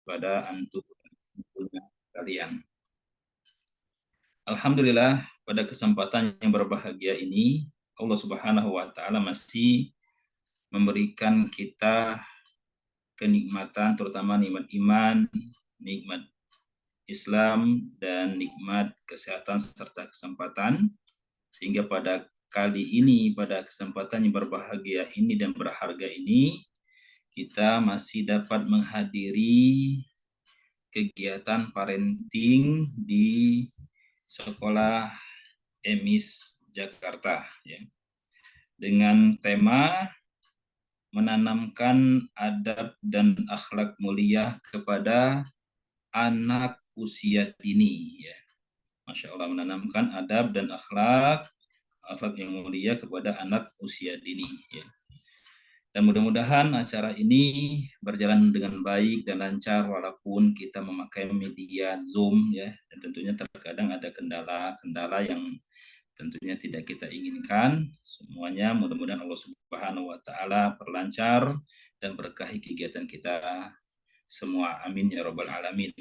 pada antum kalian. Alhamdulillah, pada kesempatan yang berbahagia ini Allah Subhanahu wa taala masih memberikan kita kenikmatan, terutama nikmat iman, nikmat Islam, dan nikmat kesehatan serta kesempatan, sehingga pada kali ini, pada kesempatan yang berbahagia ini dan berharga ini, kita masih dapat menghadiri kegiatan parenting di Sekolah EMIS Jakarta, ya, dengan tema menanamkan adab dan akhlak mulia kepada anak usia dini, ya. Masya Allah, menanamkan adab dan akhlak yang mulia kepada anak usia dini, ya. Dan mudah-mudahan acara ini berjalan dengan baik dan lancar walaupun kita memakai media Zoom, ya. Dan tentunya terkadang ada kendala-kendala yang tentunya tidak kita inginkan. Semuanya mudah-mudahan Allah Subhanahu wa taala perlancar dan berkahi kegiatan kita semua. Amin ya rabbal alamin.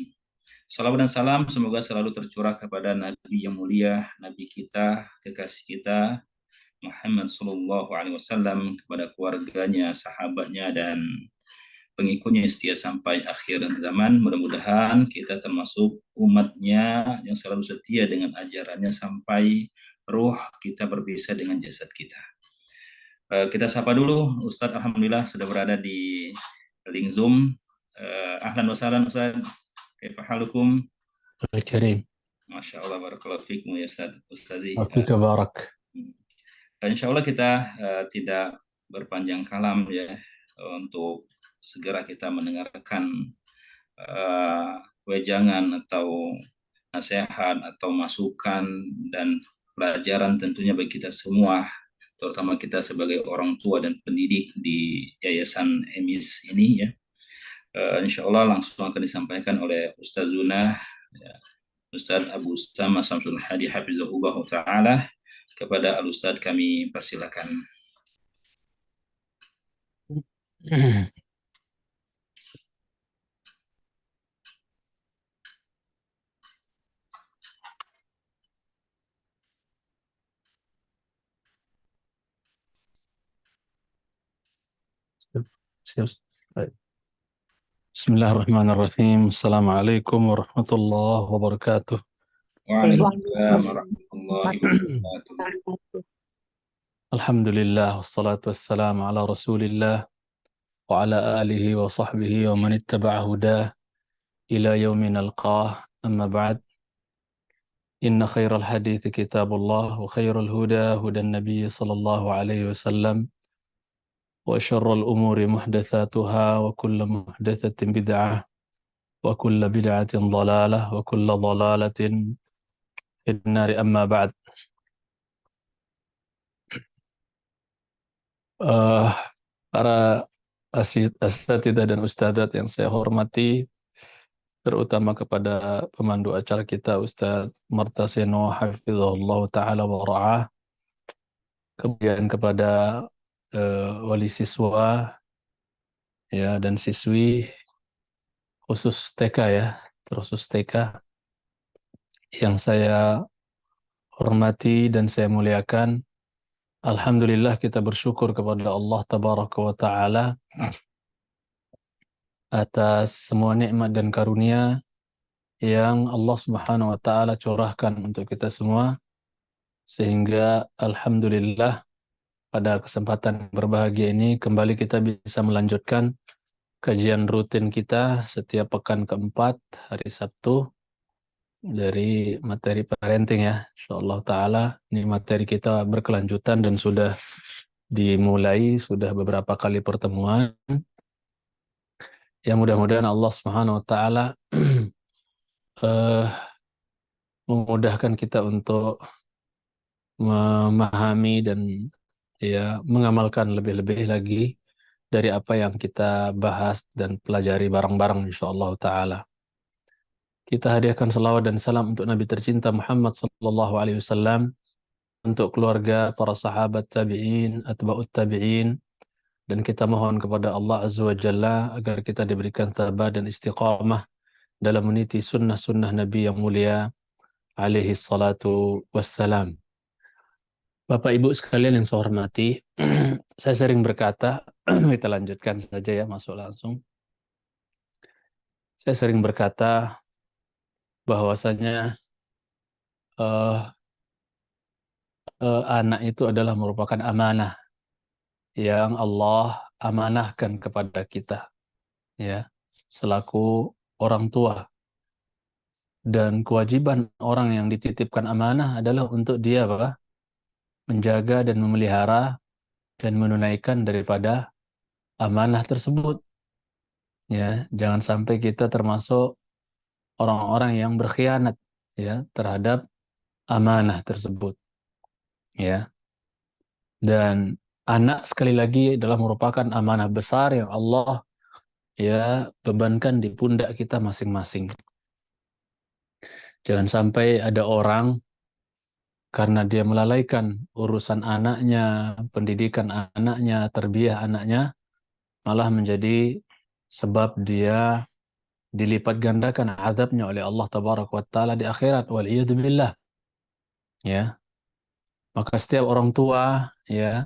Salawat dan salam semoga selalu tercurah kepada Nabi yang mulia, Nabi kita, kekasih kita, Muhammad Sallallahu Alaihi Wasallam, kepada keluarganya, sahabatnya, dan pengikutnya setia sampai akhir zaman. Mudah-mudahan kita termasuk umatnya yang selalu setia dengan ajarannya sampai ruh kita berpisah dengan jasad kita. Kita sapa dulu Ustadz, alhamdulillah sudah berada di link Zoom. Ahlan wa sahlan Ustadz, kaifa halukum? Al-Karim. Masya Allah, barakallahu fikum ya Ustazi. Afika barak. Insya Allah kita tidak berpanjang kalam, ya, untuk segera kita mendengarkan wejangan atau nasihat atau masukan dan pelajaran tentunya bagi kita semua, terutama kita sebagai orang tua dan pendidik di Yayasan EMIS ini, ya. Insya Allah langsung akan disampaikan oleh Ustazuna, ya, Ustaz Abu Usama Samsul Hadi Hafizahullah Ta'ala. Kepada Al-Ustaz kami persilakan. Bismillahirrahmanirrahim. Assalamualaikum warahmatullahi wabarakatuh. Waalaikumsalam warahmatullahi wabarakatuh. Alhamdulillah, wassalatu wassalamu ala rasulillah wa ala alihi wa sahbihi wa man ittaba'a hudah ila yaumin alqah, amma ba'd. Inna khairal hadithi kitabullah wa khairal huda hudan nabiy sallallahu alaihi wasallam wa syarrul umuri muhdatsatuha wa kullu muhdatsatin bid'ah wa kullu bid'atin dhalalah wa kullu dhalalatin finnari, amma ba'd. Para asatidzah dan ustadzat yang saya hormati, terutama kepada pemandu acara kita Ustadz Martaseno hafizahullah ta'ala wa ra'ah, kemudian kepada wali siswa, ya, dan siswi khusus TK, ya, terkhusus TK yang saya hormati dan saya muliakan. Alhamdulillah, kita bersyukur kepada Allah Tabaraka wa Ta'ala atas semua nikmat dan karunia yang Allah Subhanahu wa Ta'ala curahkan untuk kita semua, sehingga alhamdulillah pada kesempatan berbahagia ini kembali kita bisa melanjutkan kajian rutin kita setiap pekan keempat hari Sabtu dari materi parenting, ya. Insyaallah ta'ala ini materi kita berkelanjutan dan sudah dimulai, sudah beberapa kali pertemuan. Ya, mudah-mudahan Allah Subhanahu wa ta'ala memudahkan kita untuk memahami dan, ya, mengamalkan lebih-lebih lagi dari apa yang kita bahas dan pelajari bareng-bareng insyaallah ta'ala. Kita hadiahkan salawat dan salam untuk Nabi tercinta Muhammad sallallahu alaihi wasallam, untuk keluarga, para sahabat tabi'in, atba'ut tabi'in, dan kita mohon kepada Allah Azza wa Jalla agar kita diberikan tabah dan istiqamah dalam meniti sunnah-sunnah Nabi yang mulia alaihi salatu wassalam. Bapak Ibu sekalian yang saya hormati, saya sering berkata, kita lanjutkan saja ya, masuk langsung. Saya sering berkata bahwasanya anak itu adalah merupakan amanah yang Allah amanahkan kepada kita, ya, selaku orang tua. Dan kewajiban orang yang dititipkan amanah adalah untuk dia apa? Menjaga dan memelihara dan menunaikan daripada amanah tersebut. Ya, jangan sampai kita termasuk orang-orang yang berkhianat ya terhadap amanah tersebut. Ya. Dan anak sekali lagi adalah merupakan amanah besar yang Allah ya bebankan di pundak kita masing-masing. Jangan sampai ada orang karena dia melalaikan urusan anaknya, pendidikan anaknya, tarbiyah anaknya, malah menjadi sebab dia dilipat gandakan azabnya oleh Allah Tabaraka wa Ta'ala di akhirat. Waliyadzubillah. Ya. Maka setiap orang tua ya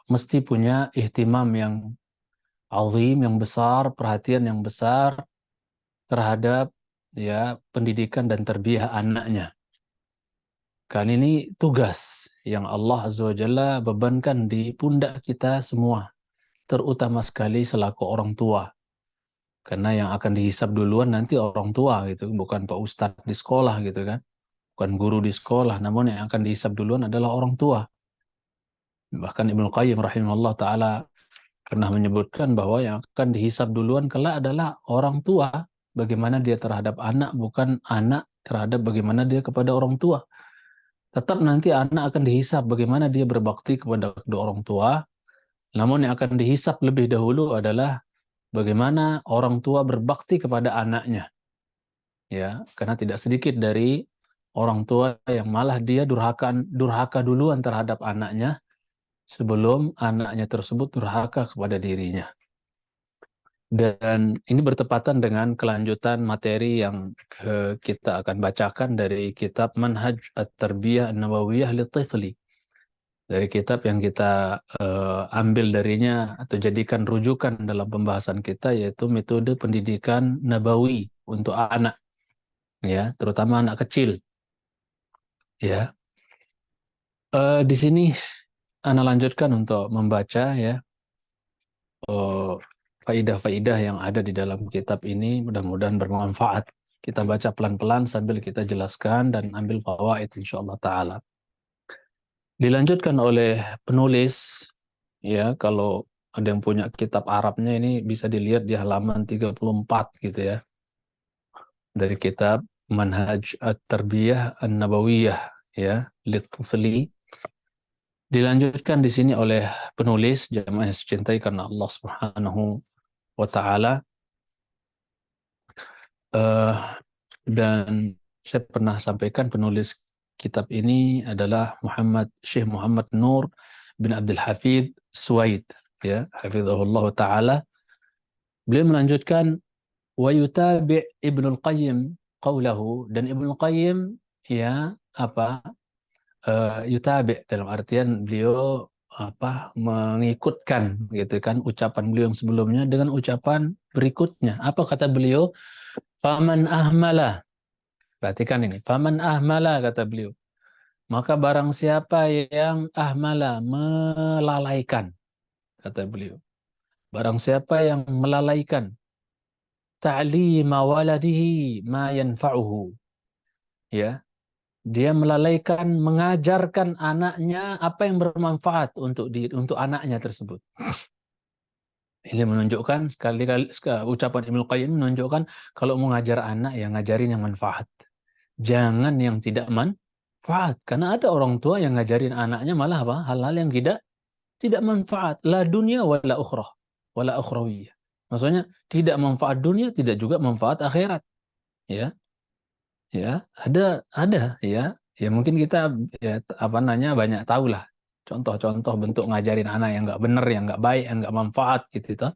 mesti punya ihtimam yang azim, yang besar, perhatian yang besar terhadap ya pendidikan dan tarbiyah anaknya. Karena ini tugas yang Allah Azza wa Jalla bebankan di pundak kita semua, terutama sekali selaku orang tua. Karena yang akan dihisab duluan nanti orang tua gitu, bukan Pak Ustadz di sekolah gitu kan, bukan guru di sekolah, namun yang akan dihisab duluan adalah orang tua. Bahkan Ibnu Qayyim rahimahullah taala pernah menyebutkan bahwa yang akan dihisab duluan kelak adalah orang tua, bagaimana dia terhadap anak, bukan anak terhadap bagaimana dia kepada orang tua. Tetap nanti anak akan dihisab bagaimana dia berbakti kepada kedua orang tua, namun yang akan dihisab lebih dahulu adalah bagaimana orang tua berbakti kepada anaknya. Ya, karena tidak sedikit dari orang tua yang malah dia durhaka duluan terhadap anaknya sebelum anaknya tersebut durhaka kepada dirinya. Dan ini bertepatan dengan kelanjutan materi yang kita akan bacakan dari kitab Manhaj At-Tarbiyah An-Nawawiyah Lit-Tifli. Dari kitab yang kita ambil darinya atau jadikan rujukan dalam pembahasan kita, yaitu metode pendidikan Nabawi untuk anak, ya, terutama anak kecil. Ya, di sini Ana lanjutkan untuk membaca ya faidah-faidah yang ada di dalam kitab ini, mudah-mudahan bermanfaat. Kita baca pelan-pelan sambil kita jelaskan dan ambil fawaid insyaallah taala. Dilanjutkan oleh penulis ya, kalau ada yang punya kitab Arabnya ini bisa dilihat di halaman 34 gitu ya. Dari kitab Manhaj At-Tarbiyah An-Nabawiyah ya, Lit-Tifli. Dilanjutkan di sini oleh penulis jamaah yang saya cintai karena Allah Subhanahu wa taala. Dan saya pernah sampaikan penulis kitab ini adalah Syekh Muhammad Nur bin Abdul Hafid Suwaid ya, hafizahullah taala. Beliau melanjutkan wa yutabi' Ibnu Qayyim qaulahu, dan Ibnu Qayyim ya yutabi' dalam artian beliau mengikutkan gitu kan ucapan beliau yang sebelumnya dengan ucapan berikutnya. Apa kata beliau? Faman ahmala. Perhatikan ini. Faman ahmala kata beliau. Maka barang siapa yang ahmala, melalaikan, kata beliau. Barang siapa yang melalaikan ta'lima waladihi ma yanfa'uhu. Ya. Dia melalaikan mengajarkan anaknya apa yang bermanfaat untuk anaknya tersebut. Ini menunjukkan sekali-kali ucapan Ibnu Qayyim menunjukkan kalau mau ngajar anak ya ngajarin yang manfaat. Jangan yang tidak manfaat. Karena ada orang tua yang ngajarin anaknya malah apa? Hal-hal yang tidak manfaat. La dunia wala ukhrah. Wala ukhrawiyah. Maksudnya tidak manfaat dunia, tidak juga manfaat akhirat. Ya. Ya, ada ya. Ya mungkin kita ya banyak tahu lah contoh-contoh bentuk ngajarin anak yang nggak benar, yang nggak baik, yang nggak manfaat gitu toh.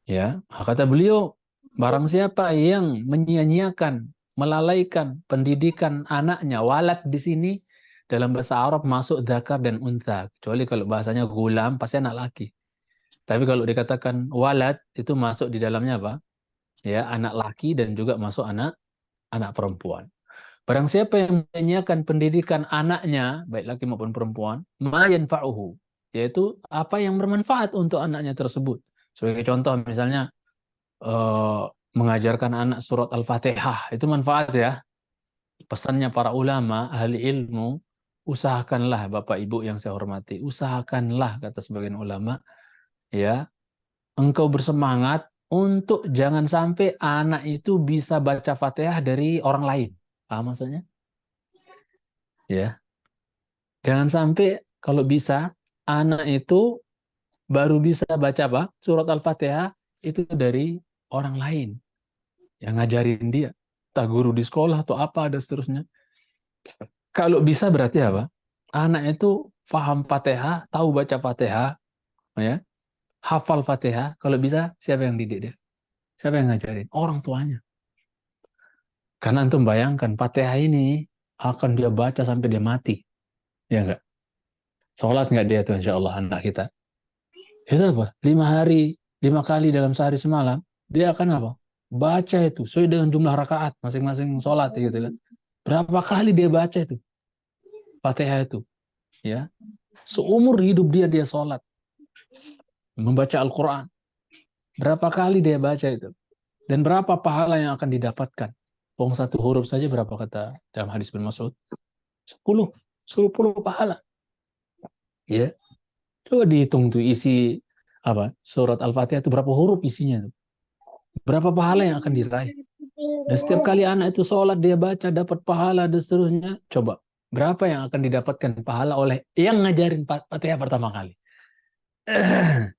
Ya, kata beliau, barang siapa yang menyia-nyiakan, melalaikan pendidikan anaknya, walad di sini dalam bahasa Arab masuk dzakar dan untha, kecuali kalau bahasanya gulam pasti anak laki. Tapi kalau dikatakan walad itu masuk di dalamnya apa? Ya, anak laki dan juga masuk anak anak perempuan. Barang siapa yang menyia-nyiakan pendidikan anaknya, baik laki maupun perempuan, ma yanfa'uhu, yaitu apa yang bermanfaat untuk anaknya tersebut. Sebagai contoh misalnya eh, mengajarkan anak surat Al-Fatihah, itu manfaat ya. Pesannya para ulama, ahli ilmu, usahakanlah Bapak Ibu yang saya hormati, usahakanlah kata sebagian ulama, ya, engkau bersemangat untuk jangan sampai anak itu bisa baca Fatihah dari orang lain. Paham maksudnya? Ya, jangan sampai kalau bisa anak itu baru bisa baca apa? Surat Al-Fatihah itu dari orang lain yang ngajarin dia, entah guru di sekolah atau apa dan seterusnya. Kalau bisa berarti apa? Anak itu paham Fatihah, tahu baca Fatihah, ya, hafal Fatihah. Kalau bisa siapa yang didik dia? Siapa yang ngajarin? Orang tuanya. Karena antum bayangkan Fatihah ini akan dia baca sampai dia mati, ya enggak? Sholat nggak dia tuh insya Allah anak kita? Itu apa? 5 hari, 5 kali dalam sehari semalam, dia akan apa? Baca itu, sesuai dengan jumlah rakaat masing-masing sholat gitu kan. Berapa kali dia baca itu? Fatihah itu, ya. Seumur hidup dia sholat, membaca Al-Quran. Berapa kali dia baca itu? Dan berapa pahala yang akan didapatkan? Wong satu huruf saja berapa kata dalam hadis bin Mas'ud? 10. 10 pahala. Ya. Coba dihitung tuh isi apa? Surat Al-Fatihah itu berapa huruf isinya tuh? Berapa pahala yang akan diraih? Dan setiap kali anak itu sholat dia baca dapat pahala dan seterusnya. Coba berapa yang akan didapatkan pahala oleh yang ngajarin Fatihah pertama kali?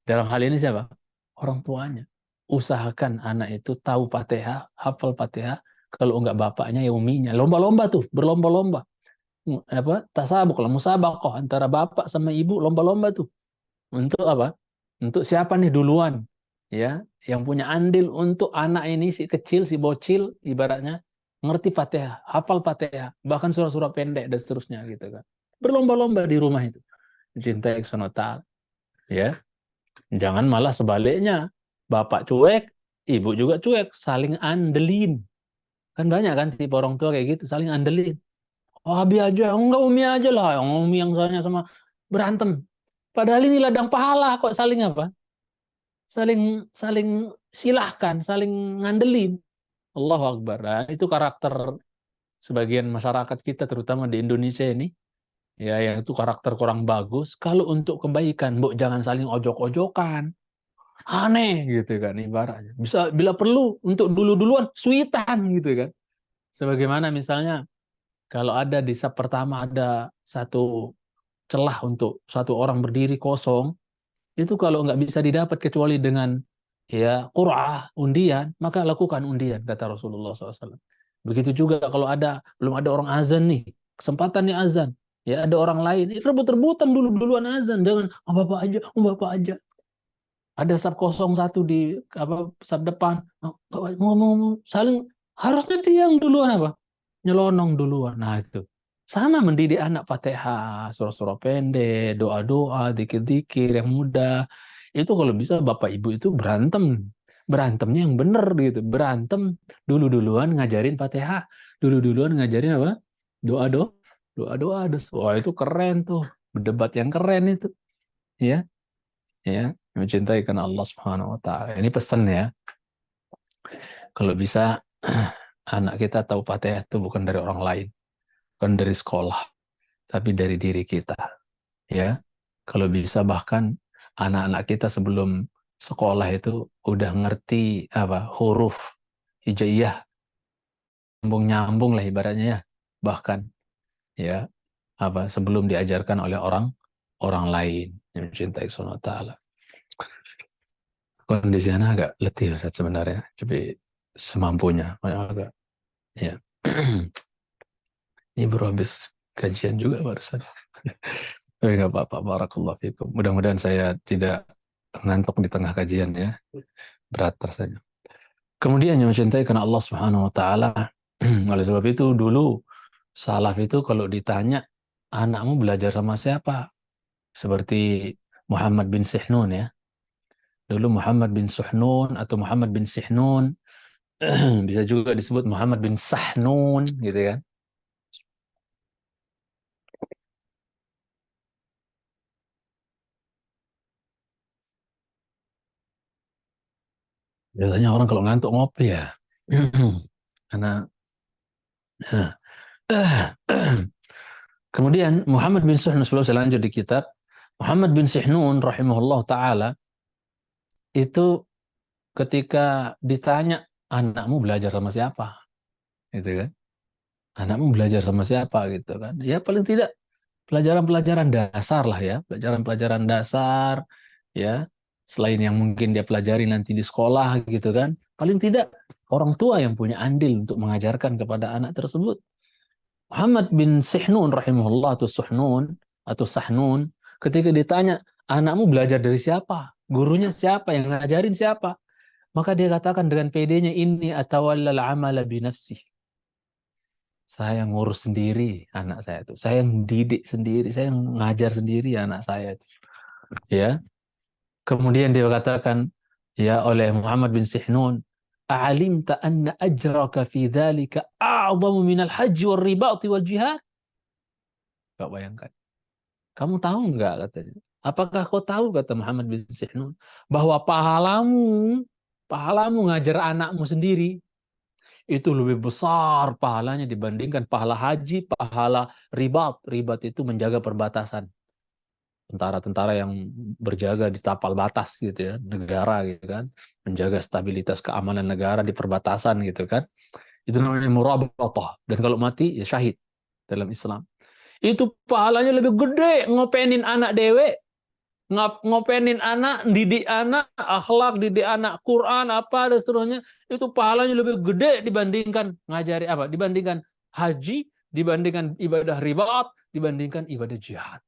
Dalam hal ini siapa? Orang tuanya. Usahakan anak itu tahu Fatihah, hafal Fatihah. Kalau enggak bapaknya ya uminya. Lomba-lomba tuh, berlomba-lomba. Apa? Tasabuk lah, musabaqah antara bapak sama ibu lomba-lomba tuh. Untuk apa? Untuk siapa nih duluan? Ya, yang punya andil untuk anak ini si kecil, si bocil ibaratnya ngerti Fatihah, hafal Fatihah, bahkan surah-surah pendek dan seterusnya gitu kan. Berlomba-lomba di rumah itu. Cintai Ta'ala. Ya. Jangan malah sebaliknya. Bapak cuek, ibu juga cuek, saling andelin. Kan banyak kan tipe orang tua kayak gitu, saling andelin. Oh, Abi aja, enggak Umi aja lah, yang Umi yang soalnya sama berantem. Padahal ini ladang pahala kok saling apa? Saling saling silahkan, saling ngandelin. Allahu Akbar. Nah, itu karakter sebagian masyarakat kita terutama di Indonesia ini. Ya, yang itu karakter kurang bagus. Kalau untuk kebaikan, Bu, jangan saling ojok-ojokan. Aneh gitu kan ibaratnya. Bisa bila perlu untuk dulu-duluan suitan gitu kan. Sebagaimana misalnya kalau ada di sub pertama ada satu celah untuk satu orang berdiri kosong, itu kalau nggak bisa didapat kecuali dengan ya qur'ah, undian, maka lakukan undian kata Rasulullah SAW. Begitu juga kalau ada belum ada orang azan nih, kesempatan nih azan, ya ada orang lain, rebut-rebutan dulu-duluan azan, jangan oh bapak aja, oh bapak aja. Ada sub 01 di apa sub depan, ngomong saling harusnya dia yang duluan apa? Nyelonong duluan. Nah, itu. Sama mendidik anak Fatihah, surah-surah pendek, doa-doa, zikir-zikir yang mudah. Itu kalau bisa Bapak Ibu itu berantem. Berantemnya yang benar gitu. Berantem dulu-duluan ngajarin Fatihah, dulu-duluan ngajarin apa? Doa-doa, doa-doa. Wah, itu keren tuh. Berdebat yang keren itu. Ya, ya, mencintai karena Allah Subhanahu wa taala. Ini pesan ya. Kalau bisa anak kita tahu Fatihah itu bukan dari orang lain, bukan dari sekolah, tapi dari diri kita. Ya, kalau bisa bahkan anak-anak kita sebelum sekolah itu udah ngerti apa huruf hijaiyah, nyambung-nyambung lah ibaratnya ya. Bahkan ya apa sebelum diajarkan oleh orang orang lain yang mencintai Allah Taala. Kondisi anak agak letih Ustaz sebenarnya, tapi semampunya agak ya. Ini baru habis kajian juga barusan. Nggak apa-apa, barakallahu fikum. Mudah-mudahan saya tidak ngantuk di tengah kajian ya. Berat rasanya. Kemudian yang mencintai karena Allah Subhanahu wa taala. Oleh sebab itu dulu salaf itu kalau ditanya anakmu belajar sama siapa? Seperti Muhammad bin Sihnun ya. Dulu Muhammad bin Suhnun atau Muhammad bin Sihnun, bisa juga disebut Muhammad bin Sahnun gitu kan. Biasanya orang kalau ngantuk ngopi ya. Karena kemudian Muhammad bin Sihnun, sebelum saya lanjut di kitab, Muhammad bin Sihnun rahimahullah taala itu ketika ditanya anakmu belajar sama siapa? Gitu kan. Anakmu belajar sama siapa gitu kan. Ya paling tidak pelajaran-pelajaran dasar lah ya, pelajaran-pelajaran dasar ya, selain yang mungkin dia pelajari nanti di sekolah gitu kan, paling tidak orang tua yang punya andil untuk mengajarkan kepada anak tersebut. Muhammad bin Sihnun rahimahullah atau Sahnun, ketika ditanya anakmu belajar dari siapa, gurunya siapa, yang ngajarin siapa, maka dia katakan dengan pedenya, ini atawallal amala binafsi, saya ngurus sendiri anak saya itu. Saya yang didik sendiri, saya yang ngajar sendiri anak saya itu. Ya. Kemudian dia katakan ya oleh Muhammad bin Sihnun, "A'alimta anna ajraka fi dzalika a'zamu minal hajj wal ribat wal jihad?" Kau bayangkan. Kamu tahu enggak katanya? Apakah kau tahu kata Muhammad bin Sihnun bahwa pahalamu ngajar anakmu sendiri itu lebih besar pahalanya dibandingkan pahala haji, pahala ribat. Ribat itu menjaga perbatasan. Tentara-tentara yang berjaga di tapal batas gitu ya, negara gitu kan. Menjaga stabilitas keamanan negara di perbatasan gitu kan. Itu namanya murabatah. Dan kalau mati ya syahid dalam Islam. Itu pahalanya lebih gede ngopenin anak dewe, ngopenin anak, didik anak, akhlak, didik anak, Quran, apa dan seterusnya, itu pahalanya lebih gede dibandingkan ngajari apa? Dibandingkan haji, dibandingkan ibadah ribat, dibandingkan ibadah jihad.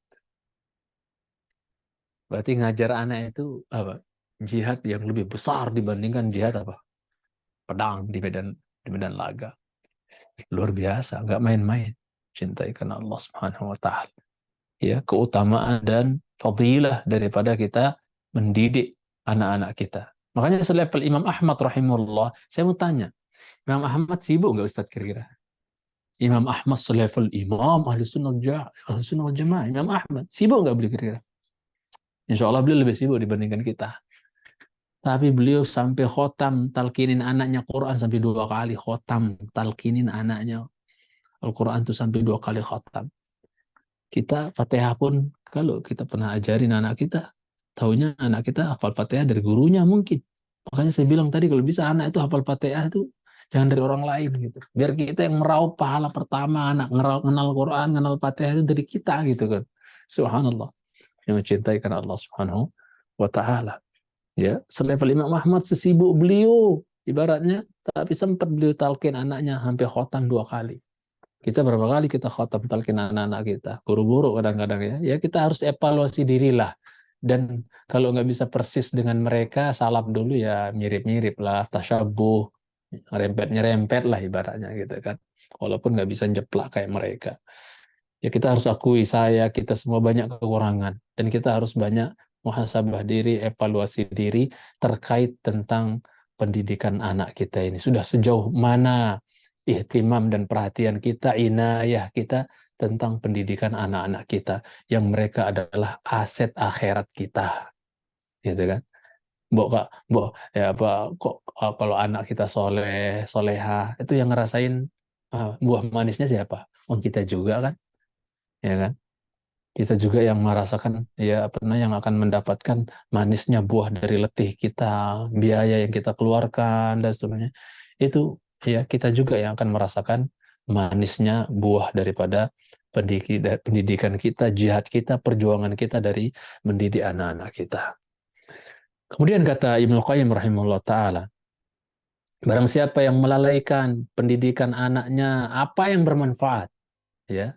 Berarti ngajar anak itu apa? Jihad yang lebih besar dibandingkan jihad apa? Pedang di medan laga. Luar biasa, nggak main-main. Cintai karena Allah Subhanahu wa taala. Ya, keutamaan dan fadilah daripada kita mendidik anak-anak kita. Makanya selevel Imam Ahmad rahimahullah, saya mau tanya, Imam Ahmad sibuk nggak Ustaz kira-kira? Imam Ahmad selevel Imam Ahli Sunnah wal Jamaah, Imam Ahmad sibuk nggak beliau kira-kira? Insya Allah beliau lebih sibuk dibandingkan kita. Tapi beliau sampai khotam talkinin anaknya Quran sampai 2 kali khotam talkinin anaknya Al-Quran itu sampai 2 kali khotam. Kita Fatihah pun kalau kita pernah ajarin anak kita, taunya anak kita hafal Fatihah dari gurunya mungkin. Makanya saya bilang tadi kalau bisa anak itu hafal Fatihah itu jangan dari orang lain gitu. Biar kita yang meraup pahala pertama anak kenal Quran, kenal Fatihah itu dari kita gitu kan. Subhanallah. Yang mencintai karena Allah Subhanahu wa taala. Ya, selevel Imam Ahmad sesibuk beliau ibaratnya, tapi sempat beliau talqin anaknya sampai khotam 2 kali. Kita berapa kali kita khotam talqin anak-anak kita? Buru-buru kadang-kadang ya. Ya kita harus evaluasi diri lah. Dan kalau nggak bisa persis dengan mereka, salaf dulu ya mirip-mirip lah, tasyabuh, rempet-nyerempet lah ibaratnya gitu kan. Walaupun nggak bisa jeplak kayak mereka. Ya kita harus akui kita semua banyak kekurangan. Dan kita harus banyak muhasabah diri, evaluasi diri terkait tentang pendidikan anak kita ini. Sudah sejauh mana ihtimam dan perhatian kita, inayah kita tentang pendidikan anak-anak kita yang mereka adalah aset akhirat kita, gitu kan? Mbok kak, mbok ya apa kok kalau anak kita soleh, soleha itu yang ngerasain buah manisnya siapa? Oh kita juga kan, ya kan? Kita juga yang merasakan ya pernah yang akan mendapatkan manisnya buah dari letih kita, biaya yang kita keluarkan dan sebagainya. Itu ya kita juga yang akan merasakan manisnya buah daripada pendidikan kita, jihad kita, perjuangan kita dari mendidik anak-anak kita. Kemudian kata Ibnu Qayyim rahimahullah taala, barang siapa yang melalaikan pendidikan anaknya apa yang bermanfaat, ya,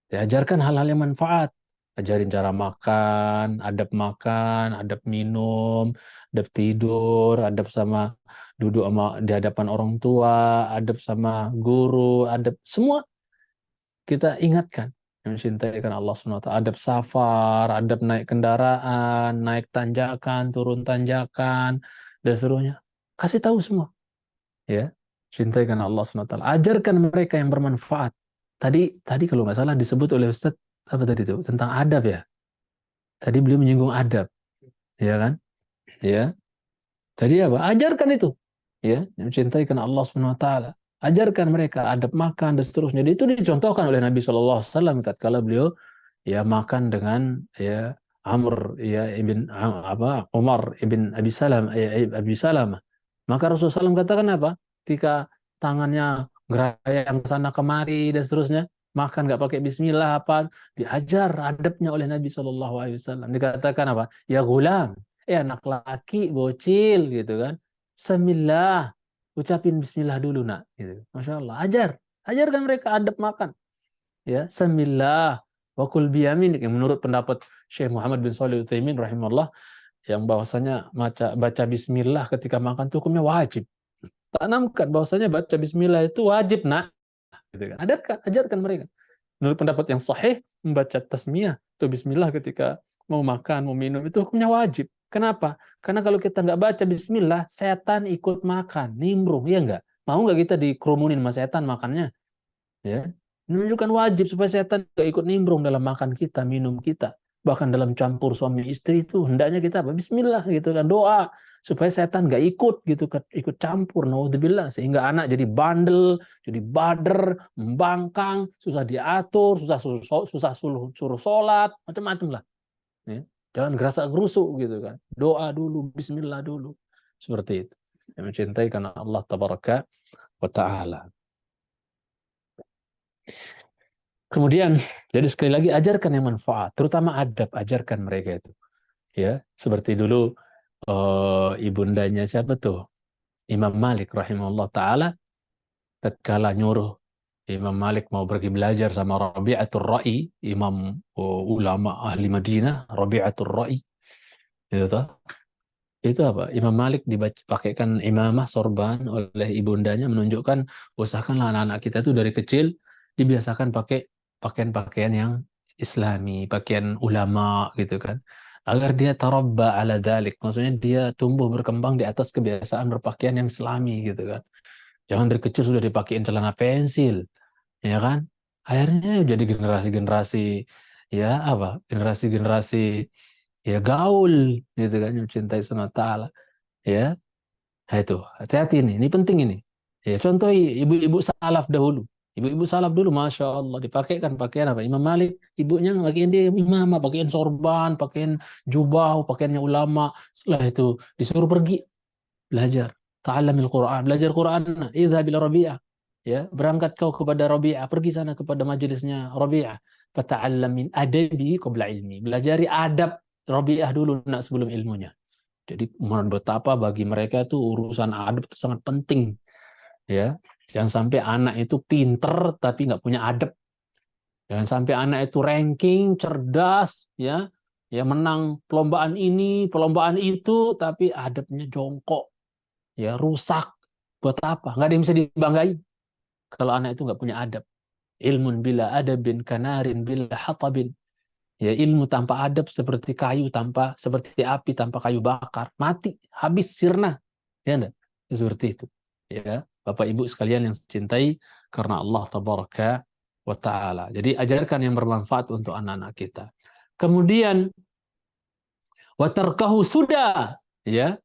diajarkan hal-hal yang manfaat. ajarin cara makan, adab minum, adab tidur, adab sama duduk sama di hadapan orang tua, adab sama guru, adab semua kita ingatkan. Yang mencintai karena Allah SWT, adab safar, adab naik kendaraan, naik tanjakan, turun tanjakan, dan seterusnya. Kasih tahu semua. Ya, cintai karena Allah SWT. Ajarkan mereka yang bermanfaat. Tadi kalau nggak salah disebut oleh Ustadz, apa tadi itu? Tentang adab ya. Tadi beliau menyinggung adab. Ya kan? Ya. Jadi apa? Ajarkan itu. Ya, mencintai karena Allah SWT. Ajarkan mereka adab makan dan seterusnya. Itu dicontohkan oleh Nabi SAW tatkala beliau ya makan dengan ya Amr ya ibn apa Umar ibn Abi Salam. Maka Rasulullah SAW katakan apa? Ketika tangannya gerayang ke sana kemari dan seterusnya, makan nggak pakai Bismillah apa? Diajar adabnya oleh Nabi SAW. Dikatakan apa? Ya gulam, anak laki bocil gitu kan. Semillah, ucapin Bismillah dulu nak. Gitu. Masya Allah, ajarkan mereka adab makan. Ya, semillah, wakul biyamin. Yang menurut pendapat Syekh Muhammad bin Shalih Utsaimin rahimahullah, yang bahwasanya baca Bismillah ketika makan itu hukumnya wajib. Tanamkan bahwasanya baca Bismillah itu wajib nak. Gitu kan. Ajarkan mereka. Menurut pendapat yang sahih, membaca tasmiyah atau Bismillah ketika mau makan, mau minum itu hukumnya wajib. Kenapa? Karena kalau kita nggak baca Bismillah, setan ikut makan, nimbrung, ya nggak? Mau nggak kita dikerumunin sama setan makannya? Ya, menunjukkan wajib supaya setan nggak ikut nimbrung dalam makan kita, minum kita. Bahkan dalam campur suami istri itu hendaknya kita apa? Bismillah gitu kan, doa supaya setan nggak ikut gitu, ikut campur. Naudzubillah, sehingga anak jadi bandel, jadi bader, membangkang, susah diatur, suruh sholat, macam-macam lah. Ya. Jangan gerasa gerusuk gitu kan. Doa dulu, Bismillah dulu, seperti itu. Yang mencintai karena Allah Tabaraka wa Ta'ala. Kemudian, jadi sekali lagi ajarkan yang manfaat, terutama adab, ajarkan mereka itu. Ya, seperti dulu ibundanya siapa tuh? Imam Malik rahimahullah taala tatkala nyuruh Imam Malik mau pergi belajar sama Rabi'atul Ra'i, imam ulama ahli Madinah, Rabi'atul Ra'i. Itu toh. Itu apa? Imam Malik dipakaikan imamah sorban oleh ibundanya, menunjukkan usahakanlah anak-anak kita itu dari kecil dibiasakan pakai pakaian-pakaian yang Islami, pakaian ulama gitu kan. Agar dia tarabba ala dzalik, maksudnya dia tumbuh berkembang di atas kebiasaan berpakaian yang Islami gitu kan. Jangan dari kecil sudah dipakein celana pensil, ya kan? Akhirnya jadi generasi-generasi ya apa? Generasi-generasi ya gaul gitu kan, yang mencintai sunnah ta'ala. Ya, nah itu hati-hati ini penting ini. Ya, contoh ibu-ibu salaf dahulu. Ibu-ibu salaf dulu, masya Allah, dipakaikan pakaian apa? Imam Malik, ibunya pakaian dia imamah, pakaian sorban, pakaian jubah, pakaiannya ulama. Setelah itu disuruh pergi belajar, ta'allamil Quran, belajar Quran. Idza bil Rabi'ah. Ya, berangkat kau kepada Rabi'ah, pergi sana kepada majelisnya Rabi'ah. Fata'allam min adabi qabla ilmi. Belajari adab Rabi'ah dulu nak sebelum ilmunya. Jadi betapa bagi mereka itu urusan adab itu sangat penting, ya. Jangan sampai anak itu pinter tapi nggak punya adab. Jangan sampai anak itu ranking, cerdas, ya menang perlombaan ini, perlombaan itu, tapi adabnya jongkok, ya rusak. Buat apa? Nggak ada yang bisa dibanggain kalau anak itu nggak punya adab. Ilmun bila adabin kanarin bila hatabin. Ya, ilmu tanpa adab seperti seperti api tanpa kayu bakar, mati, habis, sirna. Ya enggak? Seperti itu. Ya, Bapak Ibu sekalian yang cintai karena Allah tabaraka wa taala. Jadi ajarkan yang bermanfaat untuk anak-anak kita. Kemudian watarkahu sudah, ya.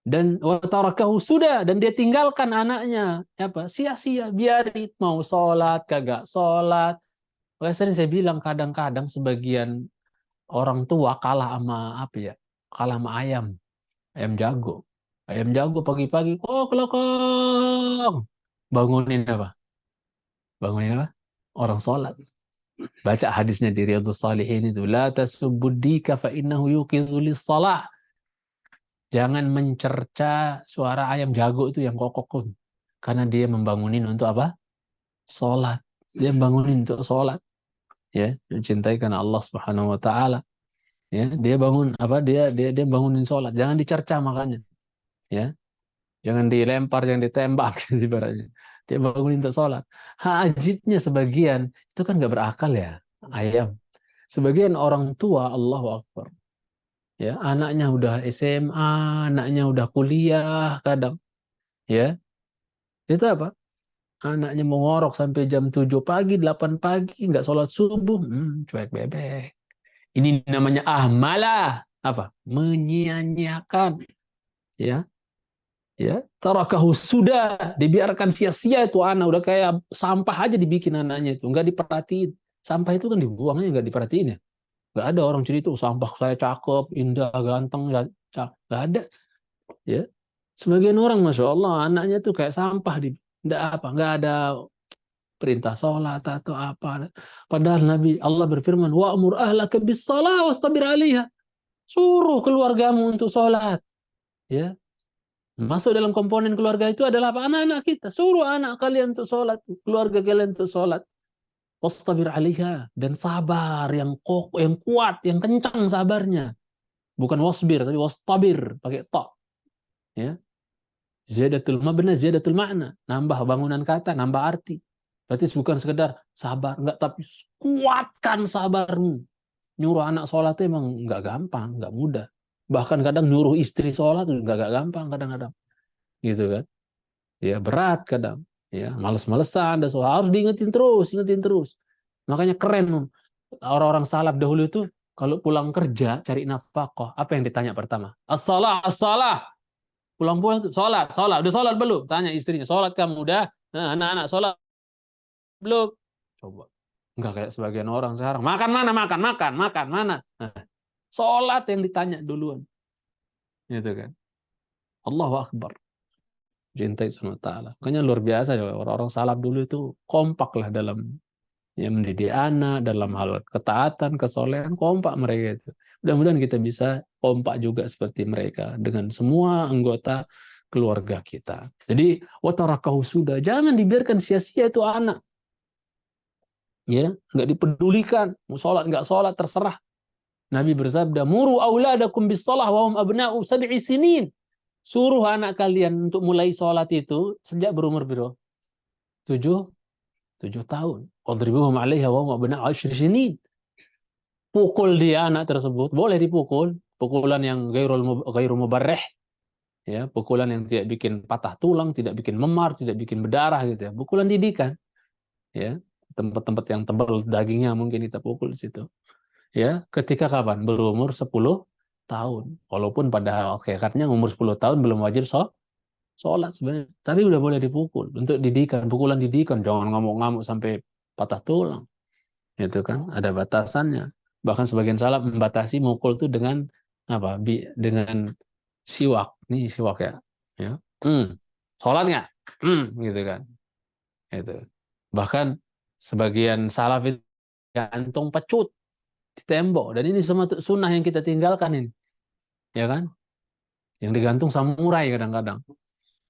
Dan watarakahu sudah, dan dia tinggalkan anaknya apa? Sia-sia, biarin mau sholat kagak sholat. Makanya sering saya bilang kadang-kadang sebagian orang tua kalah sama apa ya? Kalah sama ayam jago. Ayam jago pagi-pagi, kok kelokong. Bangunin apa? Bangunin apa? Orang sholat. Baca hadisnya di Riyadhus Shalihin itu, la tasubbudika fa innahu yuqidhu lis-shalah. Jangan mencerca suara ayam jago itu yang kokok. Karena dia membangunin untuk apa? Sholat. Dia membangunin untuk sholat. ya, mencintai karena Allah Subhanahu wa taala. Ya, dia bangun apa dia bangunin sholat, jangan dicerca makanya. Ya, jangan dilempar, jangan ditembak ibaratnya. Dia bangunin untuk sholat. Hajitnya sebagian itu kan nggak berakal ya, ayam. Sebagian orang tua Allahu Akbar. Ya, anaknya udah SMA, anaknya udah kuliah kadang. Ya, itu apa? Anaknya mau ngorok sampai jam 7 pagi, 8 pagi, nggak sholat subuh. Cuek bebek. Ini namanya ahmalah. Apa? Menyia-nyiakan. Ya, ya. Tarakahu sudah. Dibiarkan sia-sia itu anak. Udah kayak sampah aja dibikin anaknya itu. Nggak diperhatiin. Sampah itu kan dibuangnya nggak diperhatiin ya. Nggak ada orang cerita, sampah saya cakep, indah, ganteng. Nggak ada. Ya. Sebagian orang, Masya Allah, anaknya tuh kayak sampah. Nggak ada perintah sholat atau apa. Padahal Nabi Allah berfirman, wa'mur ahlaka bis-shalah wastabir 'alaiha. Suruh keluargamu untuk sholat. Ya. Masuk dalam komponen keluarga itu adalah apa? Anak-anak kita. Suruh anak kalian untuk sholat, keluarga kalian untuk sholat. Wastabir 'alaiha, dan sabar yang kokoh, yang kuat, yang kencang sabarnya. Bukan wasbir, tapi wastabir pakai ta. Ya. Ziyadatul mabna, ziyadatul makna. Nambah bangunan kata, nambah arti. Berarti bukan sekedar sabar, enggak, tapi kuatkan sabarmu. Nyuruh anak sholat itu emang enggak gampang, enggak mudah. Bahkan kadang nyuruh istri sholat itu enggak gampang kadang-kadang. Gitu kan. Ya berat kadang. Ya, males-malesan, harus diingetin terus, ingetin terus. Makanya keren orang-orang salaf dahulu itu kalau pulang kerja cari nafkah, apa yang ditanya pertama? As-shalah, as-shalah. Pulang-pulang tuh sholat, sholat, udah sholat belum? Tanya istrinya, sholat kamu udah? Nah, anak-anak sholat belum? Coba, nggak kayak sebagian orang sekarang. Makan mana? Makan mana? Nah, sholat yang ditanya duluan, gitu kan? Allahu Akbar, cintai sama Taala. Makanya luar biasa ya, orang-orang salaf dulu itu kompak lah dalam ya, mendidik anak, dalam hal ketaatan, kesolehan, kompak mereka itu. Mudah-mudahan kita bisa kompak juga seperti mereka dengan semua anggota keluarga kita. Jadi watarakahu sudah, jangan dibiarkan sia-sia itu anak. Ya, nggak dipedulikan, mau sholat nggak sholat terserah. Nabi bersabda, muru auladakum bis shalah wa hum abna'u sab'i sinin. Suruh anak kalian untuk mulai sholat itu sejak berumur berapa? 7 tahun. Wadribuhum 'alaiha wa hum abna'u 10 sinin. Pukul dia anak tersebut, boleh dipukul, pukulan yang ghairul mubarrih, ya, pukulan yang tidak bikin patah tulang, tidak bikin memar, tidak bikin berdarah gitu ya. Pukulan didikan, ya. Tempat-tempat yang tebal dagingnya mungkin kita pukul di situ. Ya, ketika kapan? Berumur 10 tahun. Walaupun pada hakikatnya umur 10 tahun belum wajib sholat sebenarnya. Tapi udah boleh dipukul untuk didikan, pukulan didikan, jangan ngamuk-ngamuk sampai patah tulang. Itu kan ada batasannya. Bahkan sebagian salaf membatasi mukul itu dengan apa? Dengan siwak. Nih siwak ya. Ya. Sholat nggak? Gitu kan. Itu. Bahkan sebagian salaf itu gantung pecut di tembok, dan ini semua sunnah yang kita tinggalkan ini. Ya kan? Yang digantung samurai kadang-kadang.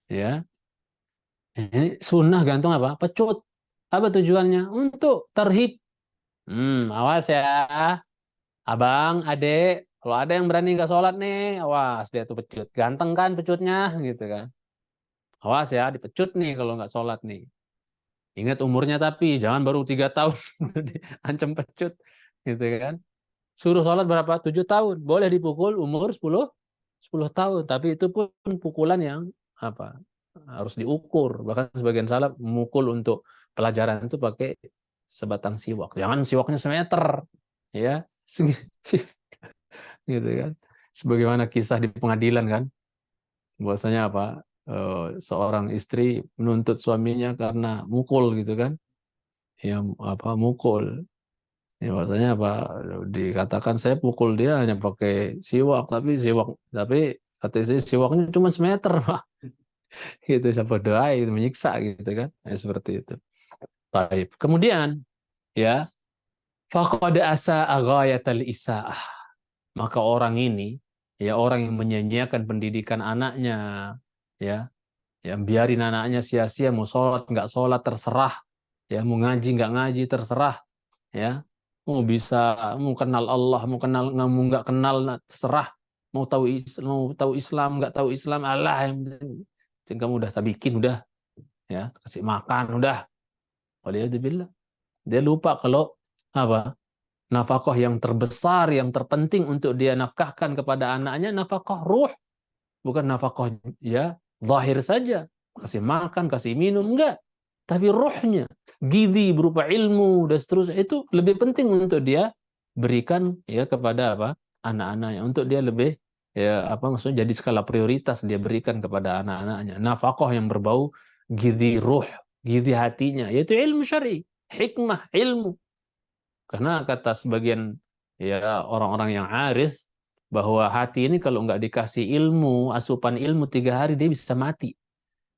Ya. Ini sunnah gantung apa? Pecut. Apa tujuannya? Untuk terhib. Awas ya. Abang, adek, kalau ada yang berani nggak sholat nih, awas dia tuh pecut. Ganteng kan pecutnya, gitu kan. Awas ya, dipecut nih kalau nggak sholat nih. Ingat umurnya tapi, jangan baru 3 tahun diancam pecut, gitu kan. Suruh sholat berapa? 7 tahun. Boleh dipukul umur 10 tahun. Tapi itu pun pukulan yang apa? Harus diukur. Bahkan sebagian salaf memukul untuk pelajaran itu pakai sebatang siwak. Jangan siwaknya semeter, ya. Gitu kan, sebagaimana kisah di pengadilan kan, bahwasanya apa, seorang istri menuntut suaminya karena mukul gitu kan, yang apa mukul, ya bahwasanya apa, dikatakan saya pukul dia hanya pakai siwak, tapi kata istri siwaknya cuma semeter Pak. Gitu, siapa doa itu menyiksa gitu kan, seperti itu. Baik, kemudian ya, faqad asa aghayatal isaah, maka orang ini, ya, orang yang menyanyiakan pendidikan anaknya, ya, yang biarin anaknya sia-sia, mau sholat nggak sholat terserah, ya, mau ngaji nggak ngaji terserah, ya, mau kenal Allah, mau kenal nggak kenal, terserah. Mau tahu Islam, nggak tahu Islam, Allah yang penting kamu udah tak bikin, udah ya kasih makan, udah. Waliyadzubillah. Dia lupa kalau apa, nafkah yang terbesar, yang terpenting untuk dia nafkahkan kepada anaknya, nafkah ruh, bukan nafkah ya zahir saja, kasih makan, kasih minum, enggak, tapi ruhnya, gizi berupa ilmu dan seterusnya, itu lebih penting untuk dia berikan ya kepada apa, anak-anaknya, untuk dia lebih ya apa maksudnya, jadi skala prioritas dia berikan kepada anak-anaknya, nafkah yang berbau gizi ruh, gizi hatinya, yaitu ilmu syar'i, hikmah, ilmu. Karena kata sebagian ya orang-orang yang aris, bahwa hati ini kalau nggak dikasih ilmu, asupan ilmu 3 hari dia bisa mati.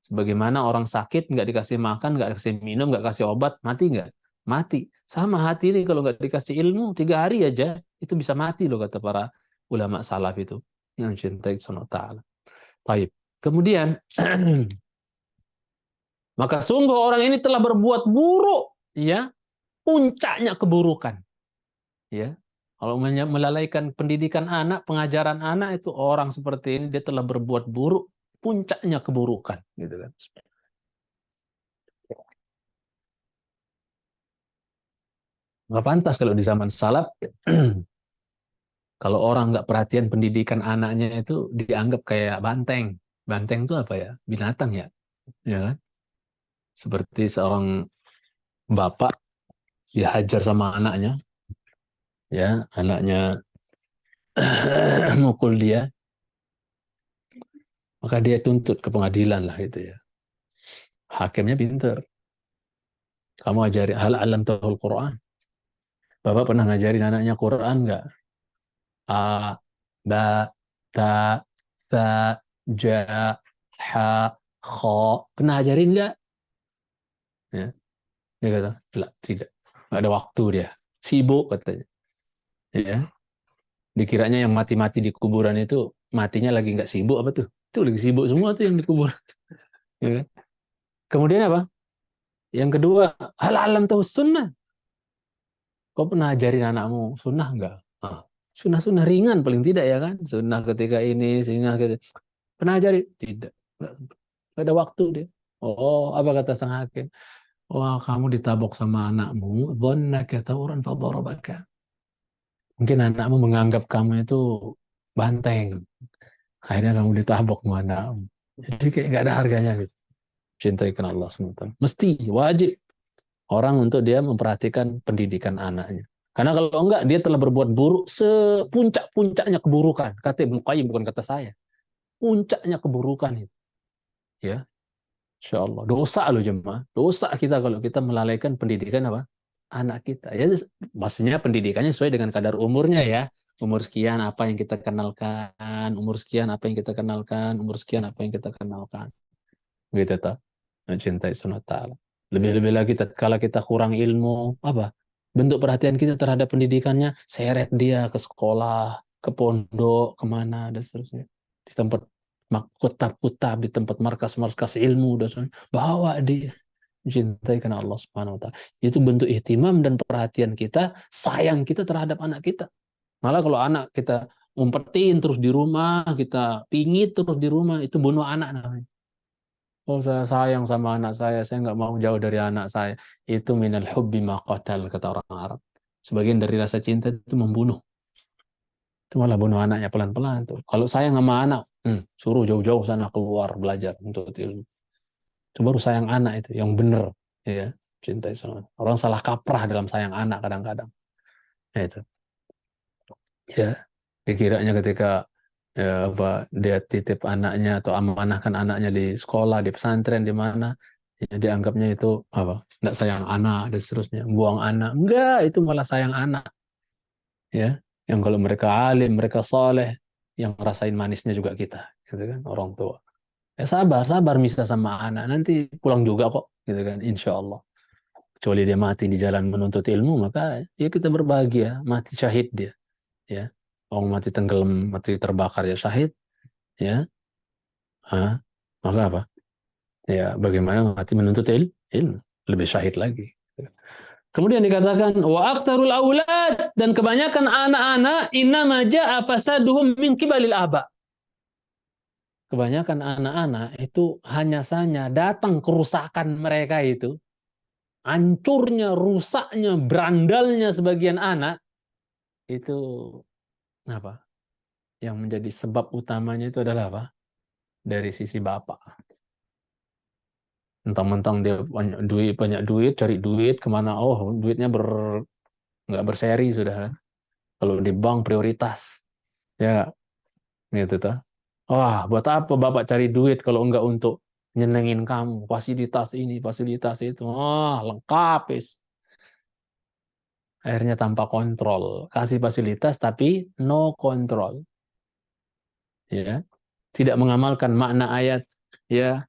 Sebagaimana orang sakit nggak dikasih makan, nggak dikasih minum, nggak kasih obat, mati nggak? Mati. Sama hati ini kalau nggak dikasih ilmu 3 hari aja itu bisa mati loh, kata para ulama salaf itu yang cintai Subhanahu wa taala. Baik. Kemudian maka sungguh orang ini telah berbuat buruk, ya, puncaknya keburukan. Ya, kalau melalaikan pendidikan anak, pengajaran anak, itu orang seperti ini dia telah berbuat buruk, puncaknya keburukan, gitu kan. Nggak pantas kalau di zaman salaf kalau orang nggak perhatian pendidikan anaknya itu dianggap kayak banteng. Banteng itu apa ya? Binatang ya, ya kan? Seperti seorang bapak dihajar sama anaknya, ya, anaknya mukul dia, maka dia tuntut ke pengadilan lah gitu ya. Hakimnya pinter. Kamu ajari hal alam tahul Quran. Bapak pernah ngajarin anaknya Quran nggak? A, ba, ta, sa, ja, ha, kho. Pernah ajarin nggak? Ya, dia kata, tidak. Nggak ada waktu dia. Sibuk katanya. Ya, dikiranya yang mati-mati di kuburan itu matinya lagi nggak sibuk apa tuh? Itu lagi sibuk semua tuh yang di kuburan. Ya kan? Kemudian apa? Yang kedua, hal alam tahu sunnah. Kau pernah ajarin anakmu sunnah nggak? Ah, sunnah-sunnah ringan paling tidak ya kan? Sunnah ketika ini, sunnah ketika... Pernah ajarin? Tidak. Nggak ada waktu dia. Oh, apa kata sang hakim? Wah, kamu ditabok sama anakmu. Dhannaka thawran fadarabaka. Mungkin anakmu menganggap kamu itu banteng. Akhirnya kamu ditabok sama anakmu. Jadi kayak nggak ada harganya gitu. Cintai karena Allah SWT. Mesti, wajib orang untuk dia memperhatikan pendidikan anaknya. Karena kalau enggak, dia telah berbuat buruk sepuncak-puncaknya keburukan. Kata Ibnu Qayyim, bukan kata saya. Puncaknya keburukan itu. Ya, Insya Allah. Dosa loh jemaah. Dosa kita kalau kita melalaikan pendidikan apa? Anak kita. Ya, maksudnya pendidikannya sesuai dengan kadar umurnya ya. Umur sekian apa yang kita kenalkan, umur sekian apa yang kita kenalkan, umur sekian apa yang kita kenalkan. Gitu tak? Mencintai sunnah ta'ala. Lebih-lebih lagi kalau kita kurang ilmu, apa? Bentuk perhatian kita terhadap pendidikannya, seret dia ke sekolah, ke pondok, kemana, dan seterusnya. Di tempat kutab-kutab, di tempat markas-markas ilmu, dan seterusnya. Bawa dia. Mencintai karena Allah Subhanahu wa taala. Itu bentuk ihtimam dan perhatian kita, sayang kita terhadap anak kita. Malah kalau anak kita umpetin terus di rumah, kita pingit terus di rumah, itu bunuh anak namanya. Oh, saya sayang sama anak saya nggak mau jauh dari anak saya. Itu minal hubbi ma qatal, kata orang Arab. Sebagian dari rasa cinta itu membunuh. Itu malah bunuh anaknya pelan-pelan tuh. Kalau sayang sama anak, suruh jauh-jauh sana keluar belajar untuk ilmu. Itu baru sayang anak itu, yang benar. Ya, cintai sama. Orang salah kaprah dalam sayang anak kadang-kadang. Ya, itu. Ya, dikiranya ketika ya, apa, dia titip anaknya atau amanahkan anaknya di sekolah, di pesantren, di mana, ya, dianggapnya itu apa, nggak sayang anak dan seterusnya, buang anak. Enggak, itu malah sayang anak. Ya, yang kalau mereka alim, mereka soleh, yang ngerasain manisnya juga kita, gitu kan, orang tua. Ya sabar, sabar misah sama anak, nanti pulang juga kok, gitu kan, insya Allah. Kecuali dia mati di jalan menuntut ilmu, maka ya kita berbahagia, mati syahid dia. Ya, orang mati tenggelam, mati terbakar ya syahid, ya. Maka apa? Ya, bagaimana mati menuntut ilmu? Lebih syahid lagi. Kemudian dikatakan wa aktsarul aulad, dan kebanyakan anak-anak innama jaa fasaduhum min qibalil aba. Kebanyakan anak-anak itu hanya saja datang kerusakan mereka itu, hancurnya, rusaknya, berandalnya sebagian anak itu apa? Yang menjadi sebab utamanya itu adalah apa? Dari sisi bapak. Mentang-mentang dia banyak duit, cari duit kemana? Oh, duitnya nggak berseri sudah kan. Kalau di bank prioritas, ya gitu tuh. Wah, buat apa bapak cari duit kalau enggak untuk nyenengin kamu? Fasilitas ini, fasilitas itu. Wah, lengkap, is. Akhirnya tanpa kontrol. Kasih fasilitas tapi no kontrol. Ya. Tidak mengamalkan makna ayat, ya,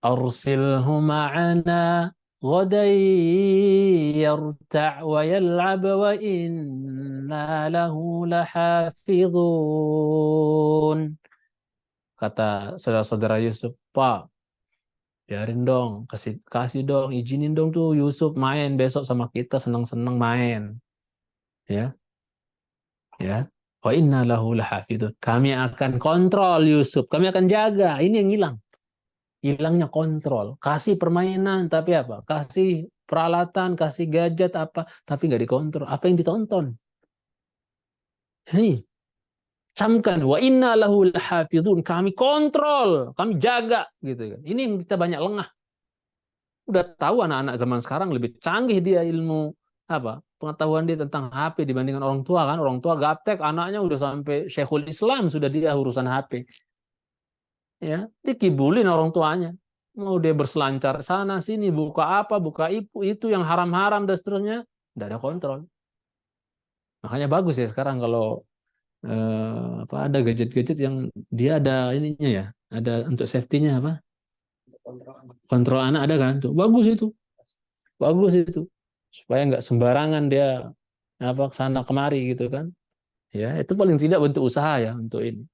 arsilhu ma'ana ghadan yarta' wa yal'ab wa inna lahu lahafizun. Kata saudara-saudara Yusuf, Pak, biarin dong, kasih dong, izinin dong tuh Yusuf main besok sama kita, senang-senang main. Ya, ya. Wa inna lahu lahafizun. Kami akan kontrol Yusuf, kami akan jaga. Ini yang hilang. Hilangnya kontrol. Kasih permainan, tapi apa? Kasih peralatan, kasih gadget apa, tapi nggak dikontrol. Apa yang ditonton? Ini camkan wa inna lahu lahafizun. Kami kontrol, kami jaga gitu kan. Ini yang kita banyak lengah. Udah tahu anak-anak zaman sekarang lebih canggih dia ilmu apa? Pengetahuan dia tentang HP dibandingkan orang tua kan. Orang tua gaptek, anaknya udah sampai Syekhul Islam sudah dia urusan HP. Ya, dikibulin orang tuanya. Mau dia berselancar sana sini, buka apa, buka itu yang haram-haram dan seterusnya, tidak ada kontrol. Makanya bagus ya sekarang kalau apa ada gadget-gadget yang dia ada ininya ya, ada untuk safety-nya apa? Kontrol anak ada kan? Tuh, bagus itu, supaya nggak sembarangan dia apa kesana kemari gitu kan? Ya itu paling tidak bentuk usaha ya untuk ini.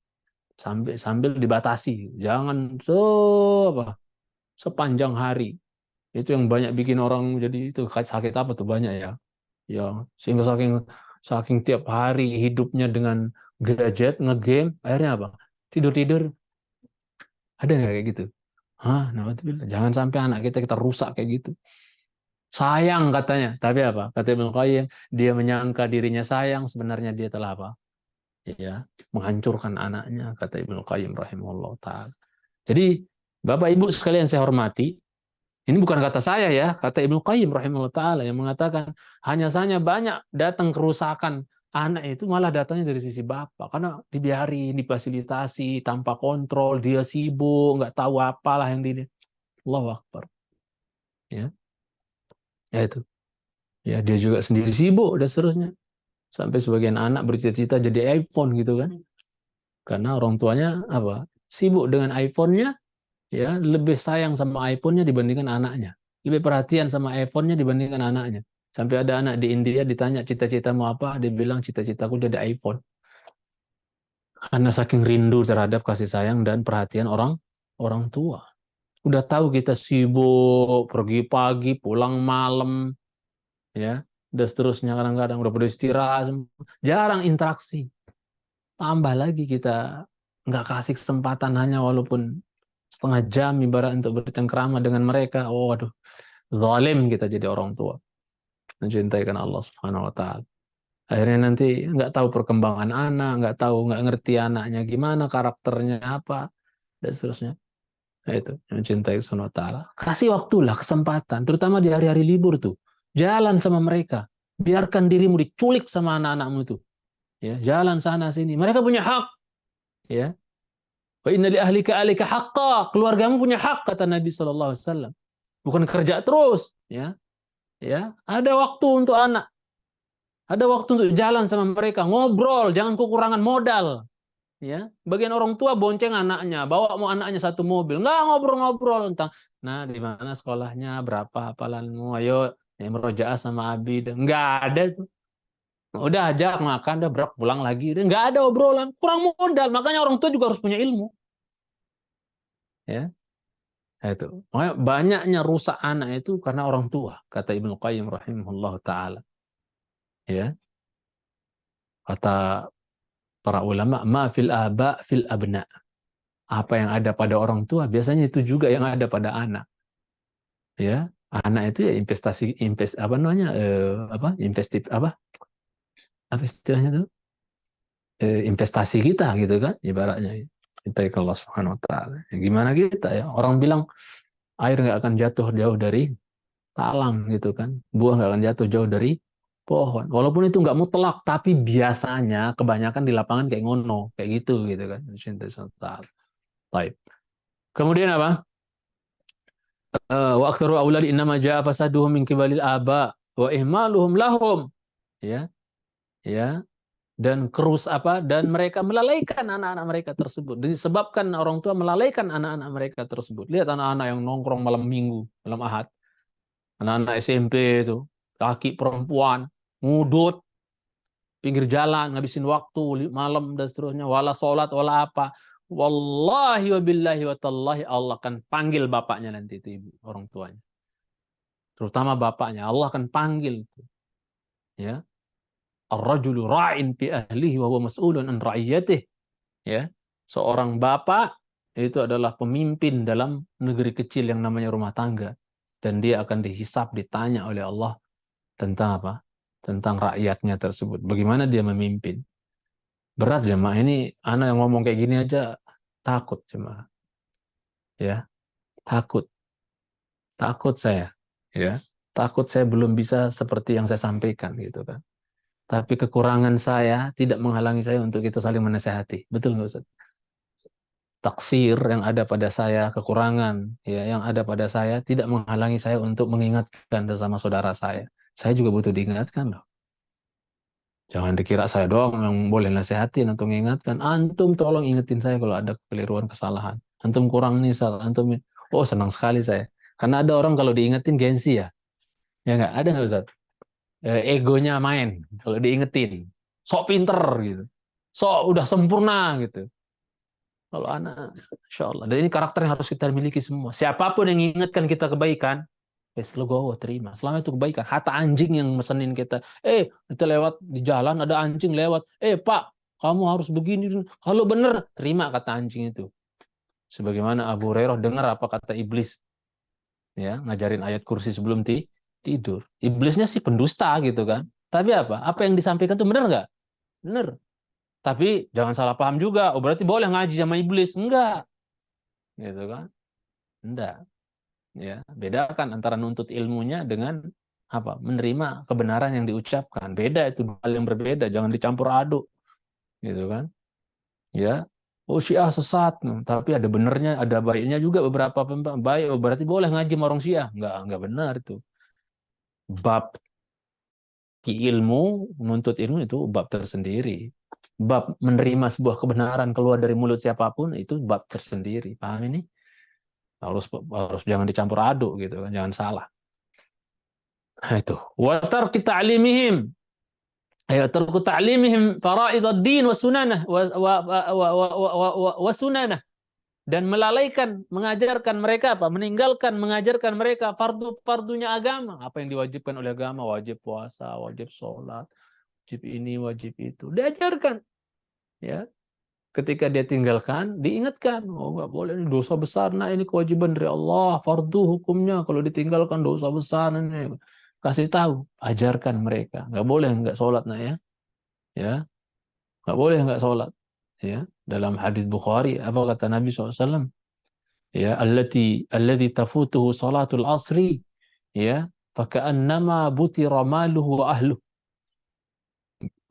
Sambil dibatasi, jangan apa sepanjang hari. Itu yang banyak bikin orang jadi itu sakit apa tuh banyak ya. Ya, sehingga saking saking tiap hari hidupnya dengan gadget, ngegame, akhirnya apa? Tidur-tidur. Ada nggak kayak gitu? Hah, nah, jangan sampai anak kita rusak kayak gitu. Sayang katanya, tapi apa? Kata Ibnu Qayyim, dia menyangka dirinya sayang, sebenarnya dia telah apa? Ya, menghancurkan anaknya, kata Ibnu Qayyim rahimahullah taala. Jadi, Bapak Ibu sekalian saya hormati, ini bukan kata saya ya, kata Ibnu Qayyim rahimahullah taala yang mengatakan hanya saja banyak datang kerusakan anak itu malah datangnya dari sisi bapak karena dibiari, difasilitasi tanpa kontrol, dia sibuk, nggak tahu apalah yang di Allahu Akbar. Ya. Ya itu. Ya dia juga sendiri sibuk dan seterusnya. Sampai sebagian anak bercita-cita jadi iPhone gitu kan. Karena orang tuanya apa? Sibuk dengan iPhone-nya, ya lebih sayang sama iPhone-nya dibandingkan anaknya. Lebih perhatian sama iPhone-nya dibandingkan anaknya. Sampai ada anak di India ditanya cita-citamu apa, dia bilang cita-citaku jadi iPhone. Karena saking rindu terhadap kasih sayang dan perhatian orang tua. Udah tahu kita sibuk, pergi pagi, pulang malam, ya, dan seterusnya kadang-kadang udah pada istirahat, jarang interaksi. Tambah lagi kita nggak kasih kesempatan hanya walaupun setengah jam ibarat untuk bercengkrama dengan mereka. Oh, aduh, zalim kita jadi orang tua. Mencintaikan Allah Subhanahu wa taala. Akhirnya nanti nggak tahu perkembangan anak, nggak ngerti anaknya gimana, karakternya apa, dan seterusnya. Nah, itu mencintai Subhanahu wa taala. Kasih waktulah, kesempatan, terutama di hari-hari libur tuh. Jalan sama mereka. Biarkan dirimu diculik sama anak-anakmu tuh. Ya, jalan sana sini. Mereka punya hak. Ya. Wa inna li ahlika alika haqqa. Keluargamu punya hak kata Nabi sallallahu alaihi wasallam. Bukan kerja terus, ya. Ya, ada waktu untuk anak. Ada waktu untuk jalan sama mereka, ngobrol, jangan kekurangan modal. Ya, bagian orang tua bonceng anaknya, bawa mau anaknya satu mobil, nggak ngobrol-ngobrol tentang, nah di mana sekolahnya, berapa hafalanmu, ayo ya, merojaah sama Abi, nggak ada tuh. Udah ajak makan, udah berak pulang lagi, nggak ada obrolan, kurang modal, makanya orang tua juga harus punya ilmu. Ya, Nah, itu. Makanya banyaknya rusak anak itu karena orang tua, kata Ibnu Qayyim rahimahullah taala. Ya, kata para ulama, ma fil aba fil abna. Apa yang ada pada orang tua biasanya itu juga yang ada pada anak. Ya, anak itu ya apa namanya? Investif apa istilahnya itu? Investasi kita gitu kan, ibaratnya. Kita ke Allah Subhanahu wa taala. Ya, gimana kita ya? Orang bilang air nggak akan jatuh jauh dari talang gitu kan. Buah nggak akan jatuh jauh dari pohon. Walaupun itu nggak mutlak, tapi biasanya kebanyakan di lapangan kayak ngono, kayak gitu kan. Baik. Kemudian apa? Wa aktsaru aulad innama jaa fasaduhum min qibalil aba wa ihmaluhum lahum. Ya, ya. Dan dan mereka melalaikan anak-anak mereka tersebut. Disebabkan orang tua melalaikan anak-anak mereka tersebut. Lihat anak-anak yang nongkrong malam minggu, malam ahad. Anak-anak SMP itu, laki perempuan, ngudut, pinggir jalan, ngabisin waktu, malam dan seterusnya, wala sholat, wala apa. Wallahi wa billahi wa tallahi, Allah akan panggil bapaknya nanti itu ibu, orang tuanya. Terutama bapaknya, Allah akan panggil. Ya. Ar-rajulu ra'in fi ahlihi wa huwa mas'ulun an ra'iyatihi. Ya. Seorang bapak itu adalah pemimpin dalam negeri kecil yang namanya rumah tangga. Dan dia akan dihisap, ditanya oleh Allah tentang apa? Tentang rakyatnya tersebut. Bagaimana dia memimpin. Berat jemaah, ini anak yang ngomong kayak gini aja takut jemaah. Ya, takut. Takut saya. Ya, takut saya belum bisa seperti yang saya sampaikan gitu kan. Tapi kekurangan saya tidak menghalangi saya untuk kita saling menasehati. Betul nggak Ustaz? Taksir yang ada pada saya, kekurangan ya yang ada pada saya tidak menghalangi saya untuk mengingatkan sesama saudara saya. Saya juga butuh diingatkan loh. Jangan dikira saya doang yang boleh nasihatin atau mengingatkan. Antum tolong ingetin saya kalau ada kekeliruan, kesalahan. Antum kurang nih, antum. Oh, senang sekali saya. Karena ada orang kalau diingetin gengsi ya. Ya nggak? Ada nggak Ustaz? Egonya main kalau diingetin. Sok pinter gitu. Sok udah sempurna gitu. Kalau anak, Insya Allah. Dan ini karakter yang harus kita miliki semua. Siapapun yang ingatkan kita kebaikan, legowo terima. Selama itu kebaikan. Hatta anjing yang mesenin kita, kita lewat di jalan ada anjing lewat, Pak, kamu harus begini. Kalau benar, terima kata anjing itu. Sebagaimana Abu Hurairah dengar apa kata iblis, ya ngajarin ayat kursi sebelum tidur. Iblisnya sih pendusta gitu kan. Tapi apa? Apa yang disampaikan itu benar nggak? Benar. Tapi jangan salah paham juga. Oh berarti boleh ngaji sama iblis? Enggak, gitu kan? Enggak. Ya, bedakan antara nuntut ilmunya dengan apa? Menerima kebenaran yang diucapkan. Beda itu, hal yang berbeda, jangan dicampur aduk. Gitu kan? Ya. Oh, Syiah sesat, tapi ada benernya, ada baiknya juga beberapa baik. Oh, berarti boleh ngaji sama orang Syiah? Enggak benar itu. Bab ilmu, menuntut ilmu itu bab tersendiri. Bab menerima sebuah kebenaran keluar dari mulut siapapun itu bab tersendiri. Paham ini? Harus jangan dicampur aduk gitu kan, jangan salah. Nah, itu. Wa tarki ta'limihim. Ayo tarku ta'limihim faraid ad-din wa sunanah wa sunanah, dan melalaikan mengajarkan mereka apa? Meninggalkan mengajarkan mereka fardu-fardunya agama. Apa yang diwajibkan oleh agama? Wajib puasa, wajib sholat, wajib ini, wajib itu. Diajarkan. Ya. Ketika dia tinggalkan, diingatkan. Oh, nggak boleh, ini dosa besar. Nah, ini kewajiban dari Allah. Fardu hukumnya. Kalau ditinggalkan dosa besar. Ini. Kasih tahu. Ajarkan mereka. Nggak boleh nggak sholat. Nah, ya. Ya. Nggak boleh nggak sholat. Ya. Dalam hadis Bukhari, apa kata Nabi SAW? Ya. Alladhi tafutuhu sholatul asri. Ya. Faka'annama butira maluhu wa ahluh.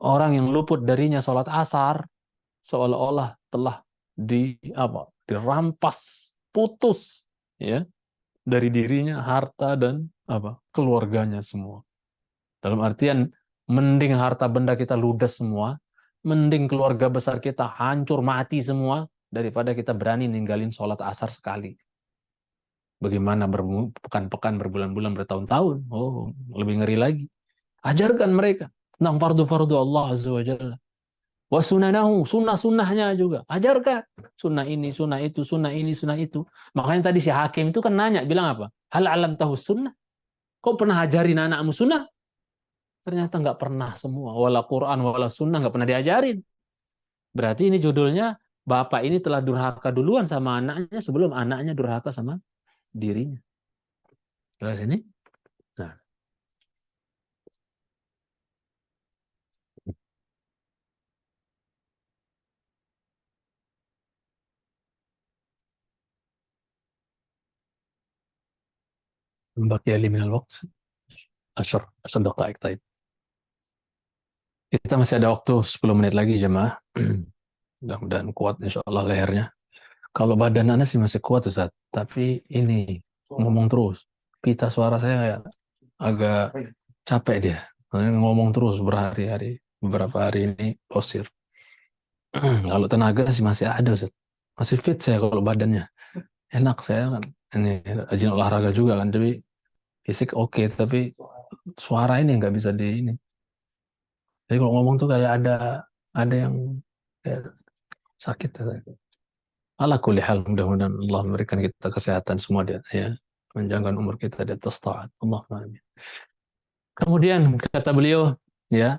Orang yang luput darinya sholat asar, seolah-olah telah dirampas, putus ya dari dirinya harta dan keluarganya semua. Dalam artian mending harta benda kita ludes semua, mending keluarga besar kita hancur mati semua daripada kita berani ninggalin sholat asar sekali. Bagaimana pekan-pekan, berbulan-bulan, bertahun-tahun? Oh, lebih ngeri lagi. Ajarkan mereka tentang fardu-fardu Allah Azza wa Jalla. Wa sunanahu, sunnah-sunnahnya juga. Ajarkan sunnah ini, sunnah itu, sunnah ini, sunnah itu. Makanya tadi si hakim itu kan nanya, bilang apa? Hal alam tahu sunnah? Kau pernah ajarin anakmu sunnah? Ternyata nggak pernah semua. Wala Quran, wala sunnah nggak pernah diajarin. Berarti ini judulnya, bapak ini telah durhaka duluan sama anaknya sebelum anaknya durhaka sama dirinya. Jelas ini? Nah, baqiya li minal waqt 10 daqaik. Taib. Kita masih ada waktu 10 menit lagi, jemaah. Mudah-mudahan kuat insya Allah lehernya. Kalau badan Anda sih masih kuat, Ustaz. Tapi ini ngomong terus. Pita suara saya kayak agak capek dia. Ngomong terus berhari-hari. Beberapa hari ini posir. Kalau tenaga sih masih ada, Ustaz. Masih fit saya kalau badannya. Enak saya kan. Ini rajin olahraga juga kan. Tapi fisik oke. Tapi suara ini nggak bisa di ini. Jadi kalau ngomong tuh kayak ada yang kayak sakit. Ala kulli hal, mudah-mudahan Allah memberikan kita kesehatan semua dia, ya, panjangkan umur kita di atas taat. Allahumma amin. Kemudian kata beliau, ya,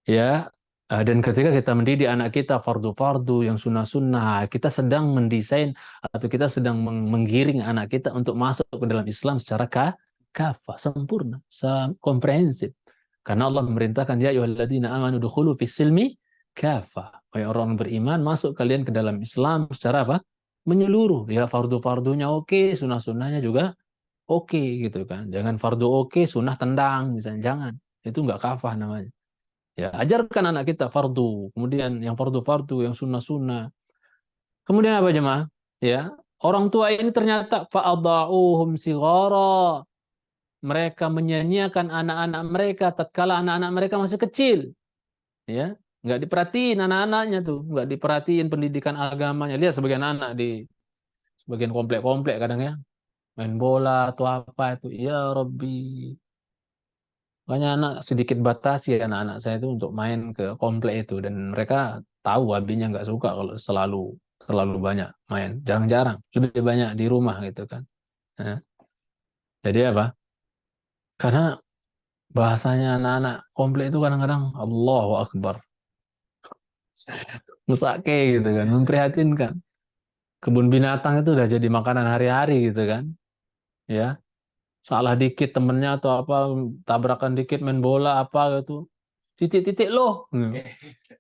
ya, dan ketika kita mendidik anak kita fardu-fardu yang sunnah-sunnah, kita sedang mendesain atau kita sedang menggiring anak kita untuk masuk ke dalam Islam secara kafah, sempurna, secara komprehensif. Karena Allah memerintahkan, ya ayyuhalladzina amanu dukhulu fis silmi kafah. Wahai orang beriman, masuk kalian ke dalam Islam secara apa? Menyeluruh. Ya, fardu-fardunya oke, sunnah-sunnahnya juga oke, gitu kan. Jangan fardu oke, sunnah tendang misalnya, jangan. Itu nggak kafah namanya. Ya, ajarkan anak kita fardu, kemudian yang fardu-fardu, yang sunnah-sunnah. Kemudian apa jemaah? Ya, orang tua ini ternyata fa'adha'uhum sighara. Mereka menyanyiakan anak-anak mereka tatkala anak-anak mereka masih kecil. Ya, nggak diperhatiin anak-anaknya tuh, nggak diperhatiin pendidikan agamanya. Lihat sebagian anak di sebagian komplek-komplek kadang ya, main bola atau apa itu. Ya Rabbi. Makanya anak sedikit batasi anak-anak saya itu untuk main ke komplek itu, dan mereka tahu abinya nggak suka kalau selalu banyak main, jarang-jarang, lebih banyak di rumah gitu kan. Nah, jadi apa? Karena bahasanya anak-anak komplek itu kadang-kadang Allahu Akbar, musake gitu kan, memprihatinkan. Kebun binatang itu udah jadi makanan hari-hari gitu kan, ya. Salah dikit temennya atau apa, tabrakan dikit main bola apa gitu, titik-titik loh.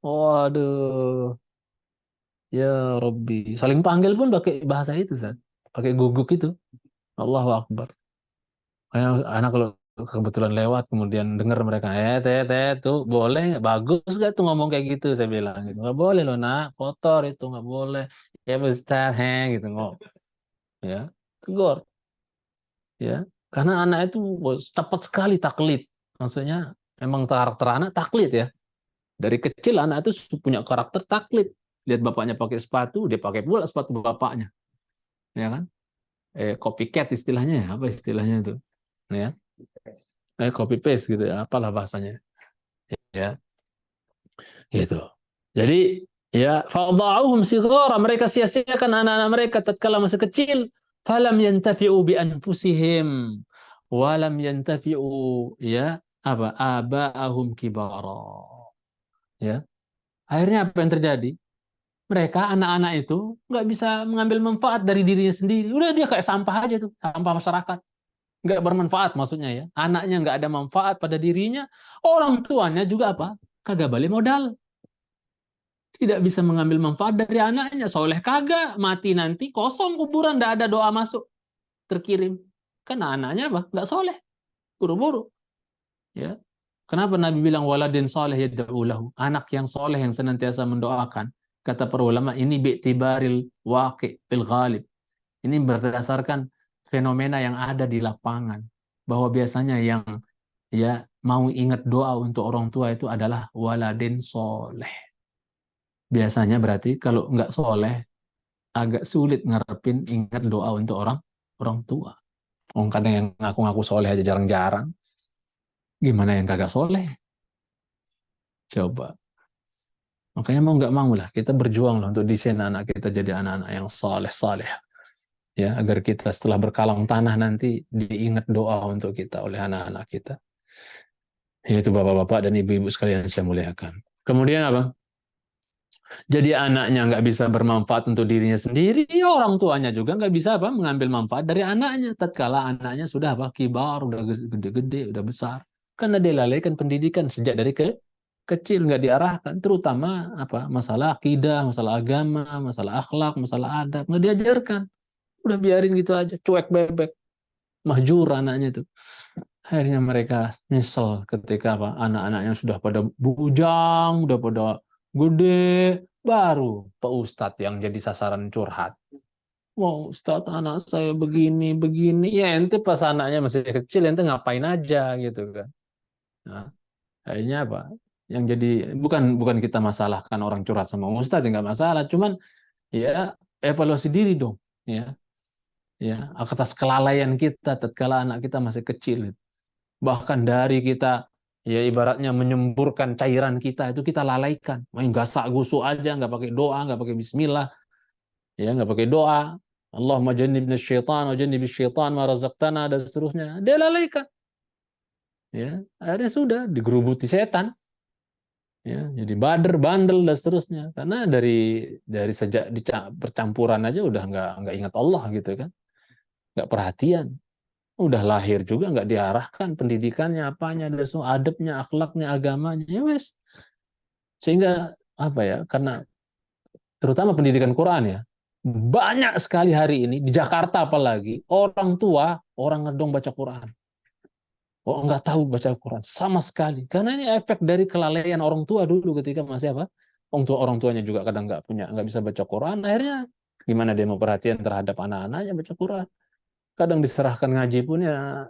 Waduh. Ya Robbi, saling panggil pun pakai bahasa itu, Zat. Pakai guguk itu. Allahu Akbar. Kayak anak kalau kebetulan lewat kemudian dengar mereka, teh, teh, tuh boleh nggak? Bagus nggak tuh ngomong kayak gitu? Saya bilang gitu. Nggak boleh loh nak, kotor itu nggak boleh. Ya Ustaz, gitu ngomong. Ya, tegur. Ya, karena anak itu cepat sekali taklid. Maksudnya memang karakter anak taklid ya. Dari kecil anak itu punya karakter taklid. Lihat bapaknya pakai sepatu, dia pakai pula sepatu bapaknya. Ya kan? Copycat istilahnya ya, apa istilahnya itu? Ya. Copy paste gitu ya, apalah bahasanya. Ya, gitu. Jadi ya fadha'uhum sighara, mereka sia-siakan anak-anak mereka tatkala masih kecil, falam yantafi'u bi anfusihim wa lam yantafi'u ya apa aba'ahum kibara. Ya. Akhirnya apa yang terjadi? Mereka anak-anak itu nggak bisa mengambil manfaat dari dirinya sendiri. Udah dia kayak sampah aja tuh, sampah masyarakat. Nggak bermanfaat maksudnya ya. Anaknya nggak ada manfaat pada dirinya, orang tuanya juga apa? Kagak balik modal. Tidak bisa mengambil manfaat dari anaknya. Soleh kagak, mati nanti kosong kuburan, nggak ada doa masuk terkirim. Karena anaknya apa? Nggak soleh, buru-buru. Ya. Kenapa Nabi bilang waladin soleh yad'u lahu? Anak yang soleh yang senantiasa mendoakan. Kata para ulama ini bi'tibaril waqi' bil ghalib. Ini berdasarkan fenomena yang ada di lapangan, bahwa biasanya yang ya mau ingat doa untuk orang tua itu adalah waladin soleh. Biasanya berarti kalau nggak soleh agak sulit ngarepin ingat doa untuk orang orang tua. Orang kadang yang ngaku-ngaku soleh aja jarang-jarang. Gimana yang kagak soleh? Coba. Makanya mau nggak mau lah kita berjuang lah untuk desain anak kita jadi anak-anak yang saleh-saleh, ya, agar kita setelah berkalang tanah nanti diingat doa untuk kita oleh anak-anak kita. Yaitu bapak-bapak dan ibu-ibu sekalian yang saya muliakan. Kemudian apa? Jadi anaknya nggak bisa bermanfaat untuk dirinya sendiri, ya orang tuanya juga nggak bisa apa mengambil manfaat dari anaknya. Tatkala anaknya sudah apa kibar, udah gede-gede, udah besar, karena dia lalaikan pendidikan sejak dari kecil, nggak diarahkan, terutama apa masalah akidah, masalah agama, masalah akhlak, masalah adab, nggak diajarkan. Udah biarin gitu aja, cuek bebek, mahjur anaknya itu. Akhirnya mereka nyesel ketika apa anak-anaknya sudah pada bujang, udah pada gede, baru Pak Ustadz yang jadi sasaran curhat. Wow, Ustadz anak saya begini, begini. Ya ente pas anaknya masih kecil, ente ngapain aja gitu kan. Nah, akhirnya apa? Yang jadi bukan kita masalahkan orang curhat sama Ustadz, ya nggak masalah. Cuman ya evaluasi diri dong. Ya, atas kelalaian kita tatkala anak kita masih kecil. Bahkan dari kita ya ibaratnya menyemburkan cairan kita itu kita lalaikan, main gasak gusuk aja, nggak pakai doa, nggak pakai bismillah, ya nggak pakai doa, Allahumma jannibna syaitan wa jannibis syaitan ma razaqtana dan seterusnya, dia lalaikan, ya akhirnya sudah digerubuti setan, ya jadi bader bandel dan seterusnya, karena dari sejak percampuran aja udah nggak ingat Allah gitu kan, nggak perhatian. Udah lahir juga nggak diarahkan pendidikannya apanya, ada semua adabnya, akhlaknya, agamanya, ya wes. Sehingga apa ya? Karena terutama pendidikan Quran ya, banyak sekali hari ini di Jakarta apalagi orang tua orang ngedong baca Quran. Oh nggak tahu baca Quran sama sekali. Karena ini efek dari kelalaian orang tua dulu ketika masih apa? Orang tuanya juga kadang nggak bisa baca Quran. Akhirnya gimana dia mau perhatian terhadap anak-anaknya baca Quran? Kadang diserahkan ngaji pun ya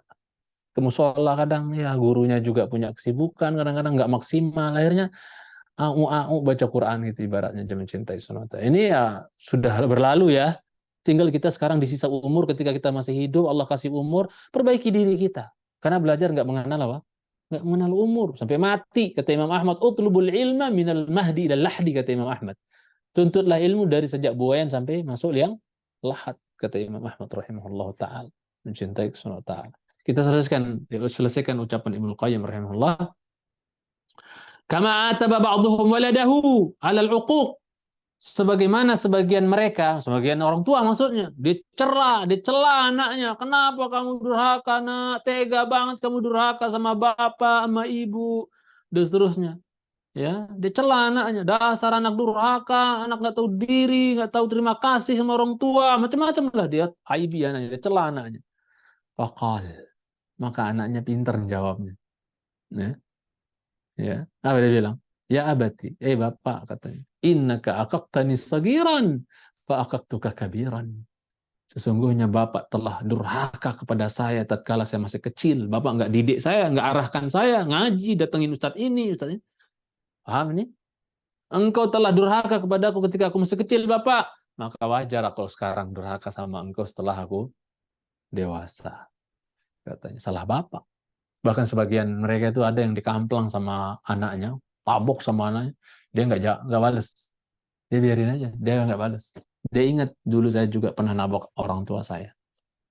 ke musola, kadang ya gurunya juga punya kesibukan, kadang-kadang nggak maksimal, akhirnya au baca Quran gitu ibaratnya jam mencintai sunata. Ini ya sudah berlalu ya. Tinggal kita sekarang di sisa umur ketika kita masih hidup, Allah kasih umur, perbaiki diri kita. Karena belajar nggak mengenal apa? Nggak mengenal umur sampai mati. Kata Imam Ahmad, utlubul ilma minal mahdi ilal lahdi, kata Imam Ahmad. Tuntutlah ilmu dari sejak buayan sampai masuk liang lahat, kata Imam Ahmad rahimahullah taala. Mencintai sunata. Kita selesaikan ucapan Ibnu Qayyim rahimahullah. Kama ataba ba'dhum waladahu 'alal 'uquq. Sebagaimana sebagian mereka, sebagian orang tua maksudnya, dicela anaknya. Kenapa kamu durhaka, nak? Tega banget kamu durhaka sama bapak, sama ibu, dan seterusnya. Ya, dicela anaknya. Dasar anak durhaka, anak nggak tahu diri, nggak tahu terima kasih sama orang tua, macam-macam lah dia aibi anaknya, dia cela anaknya. Faqal, maka anaknya pintar jawabnya. Ya, ya. Apa dia bilang? Ya abati, bapak katanya. Innaka aqaqtani sagiran fa aqaqtuka kabiran. Sesungguhnya bapak telah durhaka kepada saya tatkala saya masih kecil. Bapak nggak didik saya, nggak arahkan saya ngaji, datengin ustadz ini, ustadz ini. Paham ini? Engkau telah durhaka kepadaku ketika aku masih kecil, bapak. Maka wajar aku sekarang durhaka sama engkau setelah aku dewasa. Katanya salah bapak. Bahkan sebagian mereka itu ada yang dikamplang sama anaknya, tabok sama anaknya, dia nggak balas, dia biarin aja, dia nggak balas. Dia ingat dulu saya juga pernah nabok orang tua saya.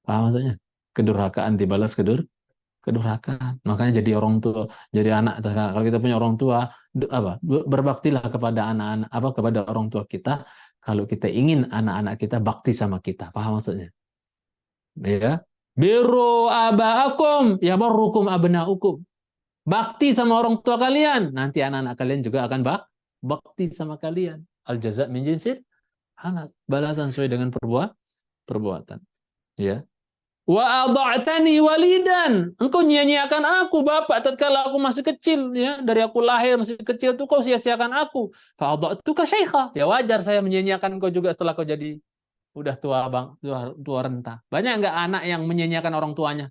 Paham maksudnya? Kedurhakaan dibalas kedurhakaan. Makanya jadi orang tua, jadi anak. Kalau kita punya orang tua, apa? Berbaktilah kepada anak-anak, apa kepada orang tua kita. Kalau kita ingin anak-anak kita bakti sama kita, paham maksudnya? Ya, biru abaakum ya barrukum abnaukum. Bakti sama orang tua kalian, nanti anak-anak kalian juga akan bakti sama kalian. Al jaza min jinsil amal, balasan sesuai dengan perbuatan. Ya. Wa adha'tani walidan, engkau nyia-nyiakan aku bapak tatkala aku masih kecil, ya, dari aku lahir masih kecil tuh kau sia-siakan aku. Fa adha'tuka syaikha, ya wajar saya menyia-nyiakan kau juga setelah kau jadi udah tua bang, tua renta. Banyak nggak anak yang menyia-nyiakan orang tuanya?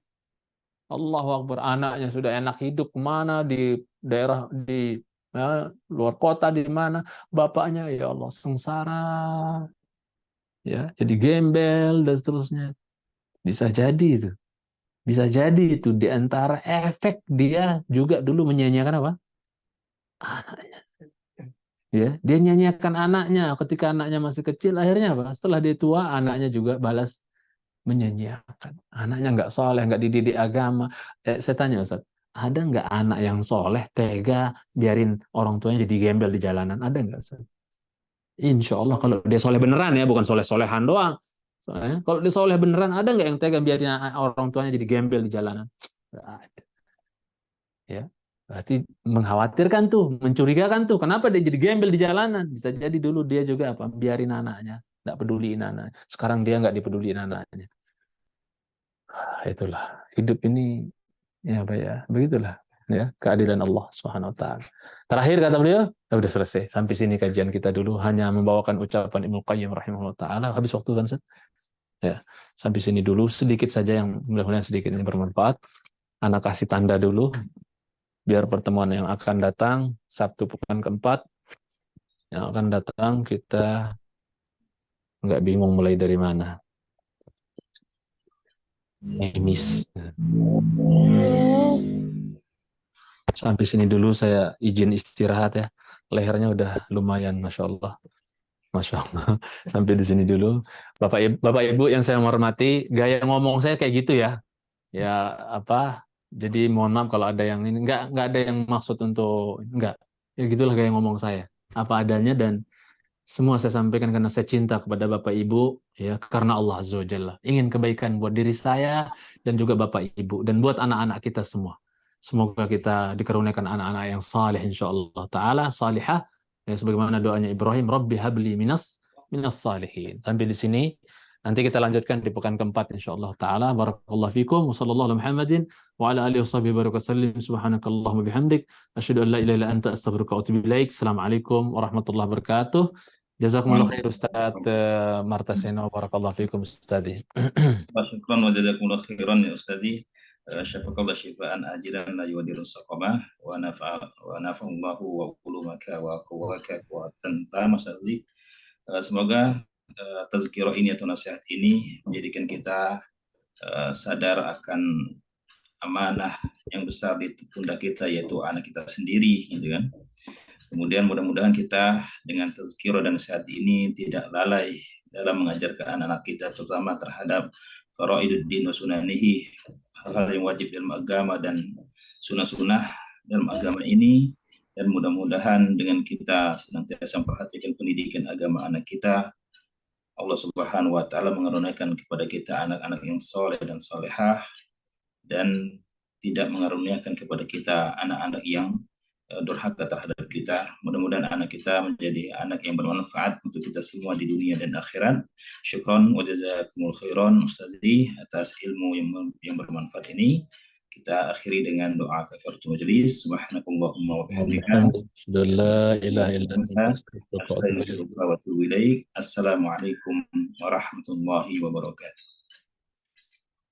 Allahu Akbar, anaknya sudah enak hidup kemana di daerah di ya, luar kota di mana, bapaknya ya Allah sengsara, ya jadi gembel dan seterusnya. Bisa jadi itu, bisa jadi itu di antara efek dia juga dulu menyia-nyiakan apa? Anaknya. Ya, dia nyanyiakan anaknya ketika anaknya masih kecil, akhirnya apa? Setelah dia tua, anaknya juga balas menyanyiakan. Anaknya nggak soleh, nggak dididik agama. Saya tanya Ustaz, ada nggak anak yang soleh, tega, biarin orang tuanya jadi gembel di jalanan? Ada nggak Ustaz? Insya Allah kalau dia soleh beneran ya, bukan soleh-solehan doang. Soalnya, kalau dia soleh beneran, ada nggak yang tega biarin orang tuanya jadi gembel di jalanan? Nggak ada. Ya, berarti mengkhawatirkan tuh, mencurigakan tuh. Kenapa dia jadi gembel di jalanan? Bisa jadi dulu dia juga apa? Biarin anaknya, nggak peduliin anaknya. Sekarang dia nggak dipeduliin anaknya. Itulah hidup ini, ya apa ya, begitulah ya keadilan Allah Subhanahu wa taala. Terakhir kata beliau, udah selesai. Sampai sini kajian kita dulu, hanya membawakan ucapan Ibnu Qayyim rahimahullah taala. Habis waktu kan Ustaz? Ya. Sampai sini dulu, sedikit saja yang mudah-mudahan sedikit ini bermanfaat. Anak kasih tanda dulu biar pertemuan yang akan datang Sabtu pekan keempat yang akan datang kita nggak bingung mulai dari mana. Emis. Sampai sini dulu saya izin istirahat ya. Lehernya udah lumayan, masya Allah. Masya Allah. Sampai di sini dulu. Bapak Ibu yang saya hormati, gaya ngomong saya kayak gitu ya. Ya apa? Jadi mohon maaf kalau ada yang ini nggak ada yang maksud untuk nggak. Ya gitulah gaya ngomong saya. Apa adanya dan semua saya sampaikan karena saya cinta kepada Bapak Ibu ya karena Allah Azza wa Jalla. Ingin kebaikan buat diri saya dan juga Bapak Ibu dan buat anak-anak kita semua. Semoga kita dikaruniakan anak-anak yang saleh insyaallah taala, salihah ya sebagaimana doanya Ibrahim, Rabbi habli minas salihin. Sampai di sini nanti kita lanjutkan di pekan keempat insyaallah taala. Barakallahu fikum wa sallallahu ala Muhammadin wa ala alihi washabihi barakasallim. Subhanakallahumma bihamdik asyhadu an la ilaha illa anta astaghfiruka wa atubu ilaik. Assalamualaikum warahmatullahi wabarakatuh. Jazakumullah khair Ustaz Martasena. Barakallahu fikum Ustaz. Syukran wa jazakumullah khairan ya Ustazi. Syafakallah syifaan ajilan la yudiru saqamah wa nafa'allahu wa qulumaka wa quwwaka wa tanta Ustazi. Semoga tazkirah ini atau nasihat ini menjadikan kita sadar akan amanah yang besar di pundak kita, yaitu anak kita sendiri gitu kan. Kemudian mudah-mudahan kita dengan tazkirah dan nasihat ini tidak lalai dalam mengajarkan anak-anak kita, terutama terhadap faraiduddin wa sunanihi, hal-hal yang wajib dalam agama dan sunnah-sunnah dalam agama ini. Dan mudah-mudahan dengan kita senantiasa memperhatikan pendidikan agama anak kita, Allah Subhanahu wa taala mengaruniakan kepada kita anak-anak yang soleh dan solehah, dan tidak mengaruniakan kepada kita anak-anak yang durhaka terhadap kita. Mudah-mudahan anak kita menjadi anak yang bermanfaat untuk kita semua di dunia dan akhirat. Syukron wa jazakumul khairan Ustazi atas ilmu yang bermanfaat ini. Kita akhiri dengan doa kafaratul majelis. Subhanakallahumma wa bihamdika La ilaha illa anta astaghfiruka wa atubu ilaik. astaghfiruka wa atubu ilaik. Assalamualaikum warahmatullahi wabarakatuh.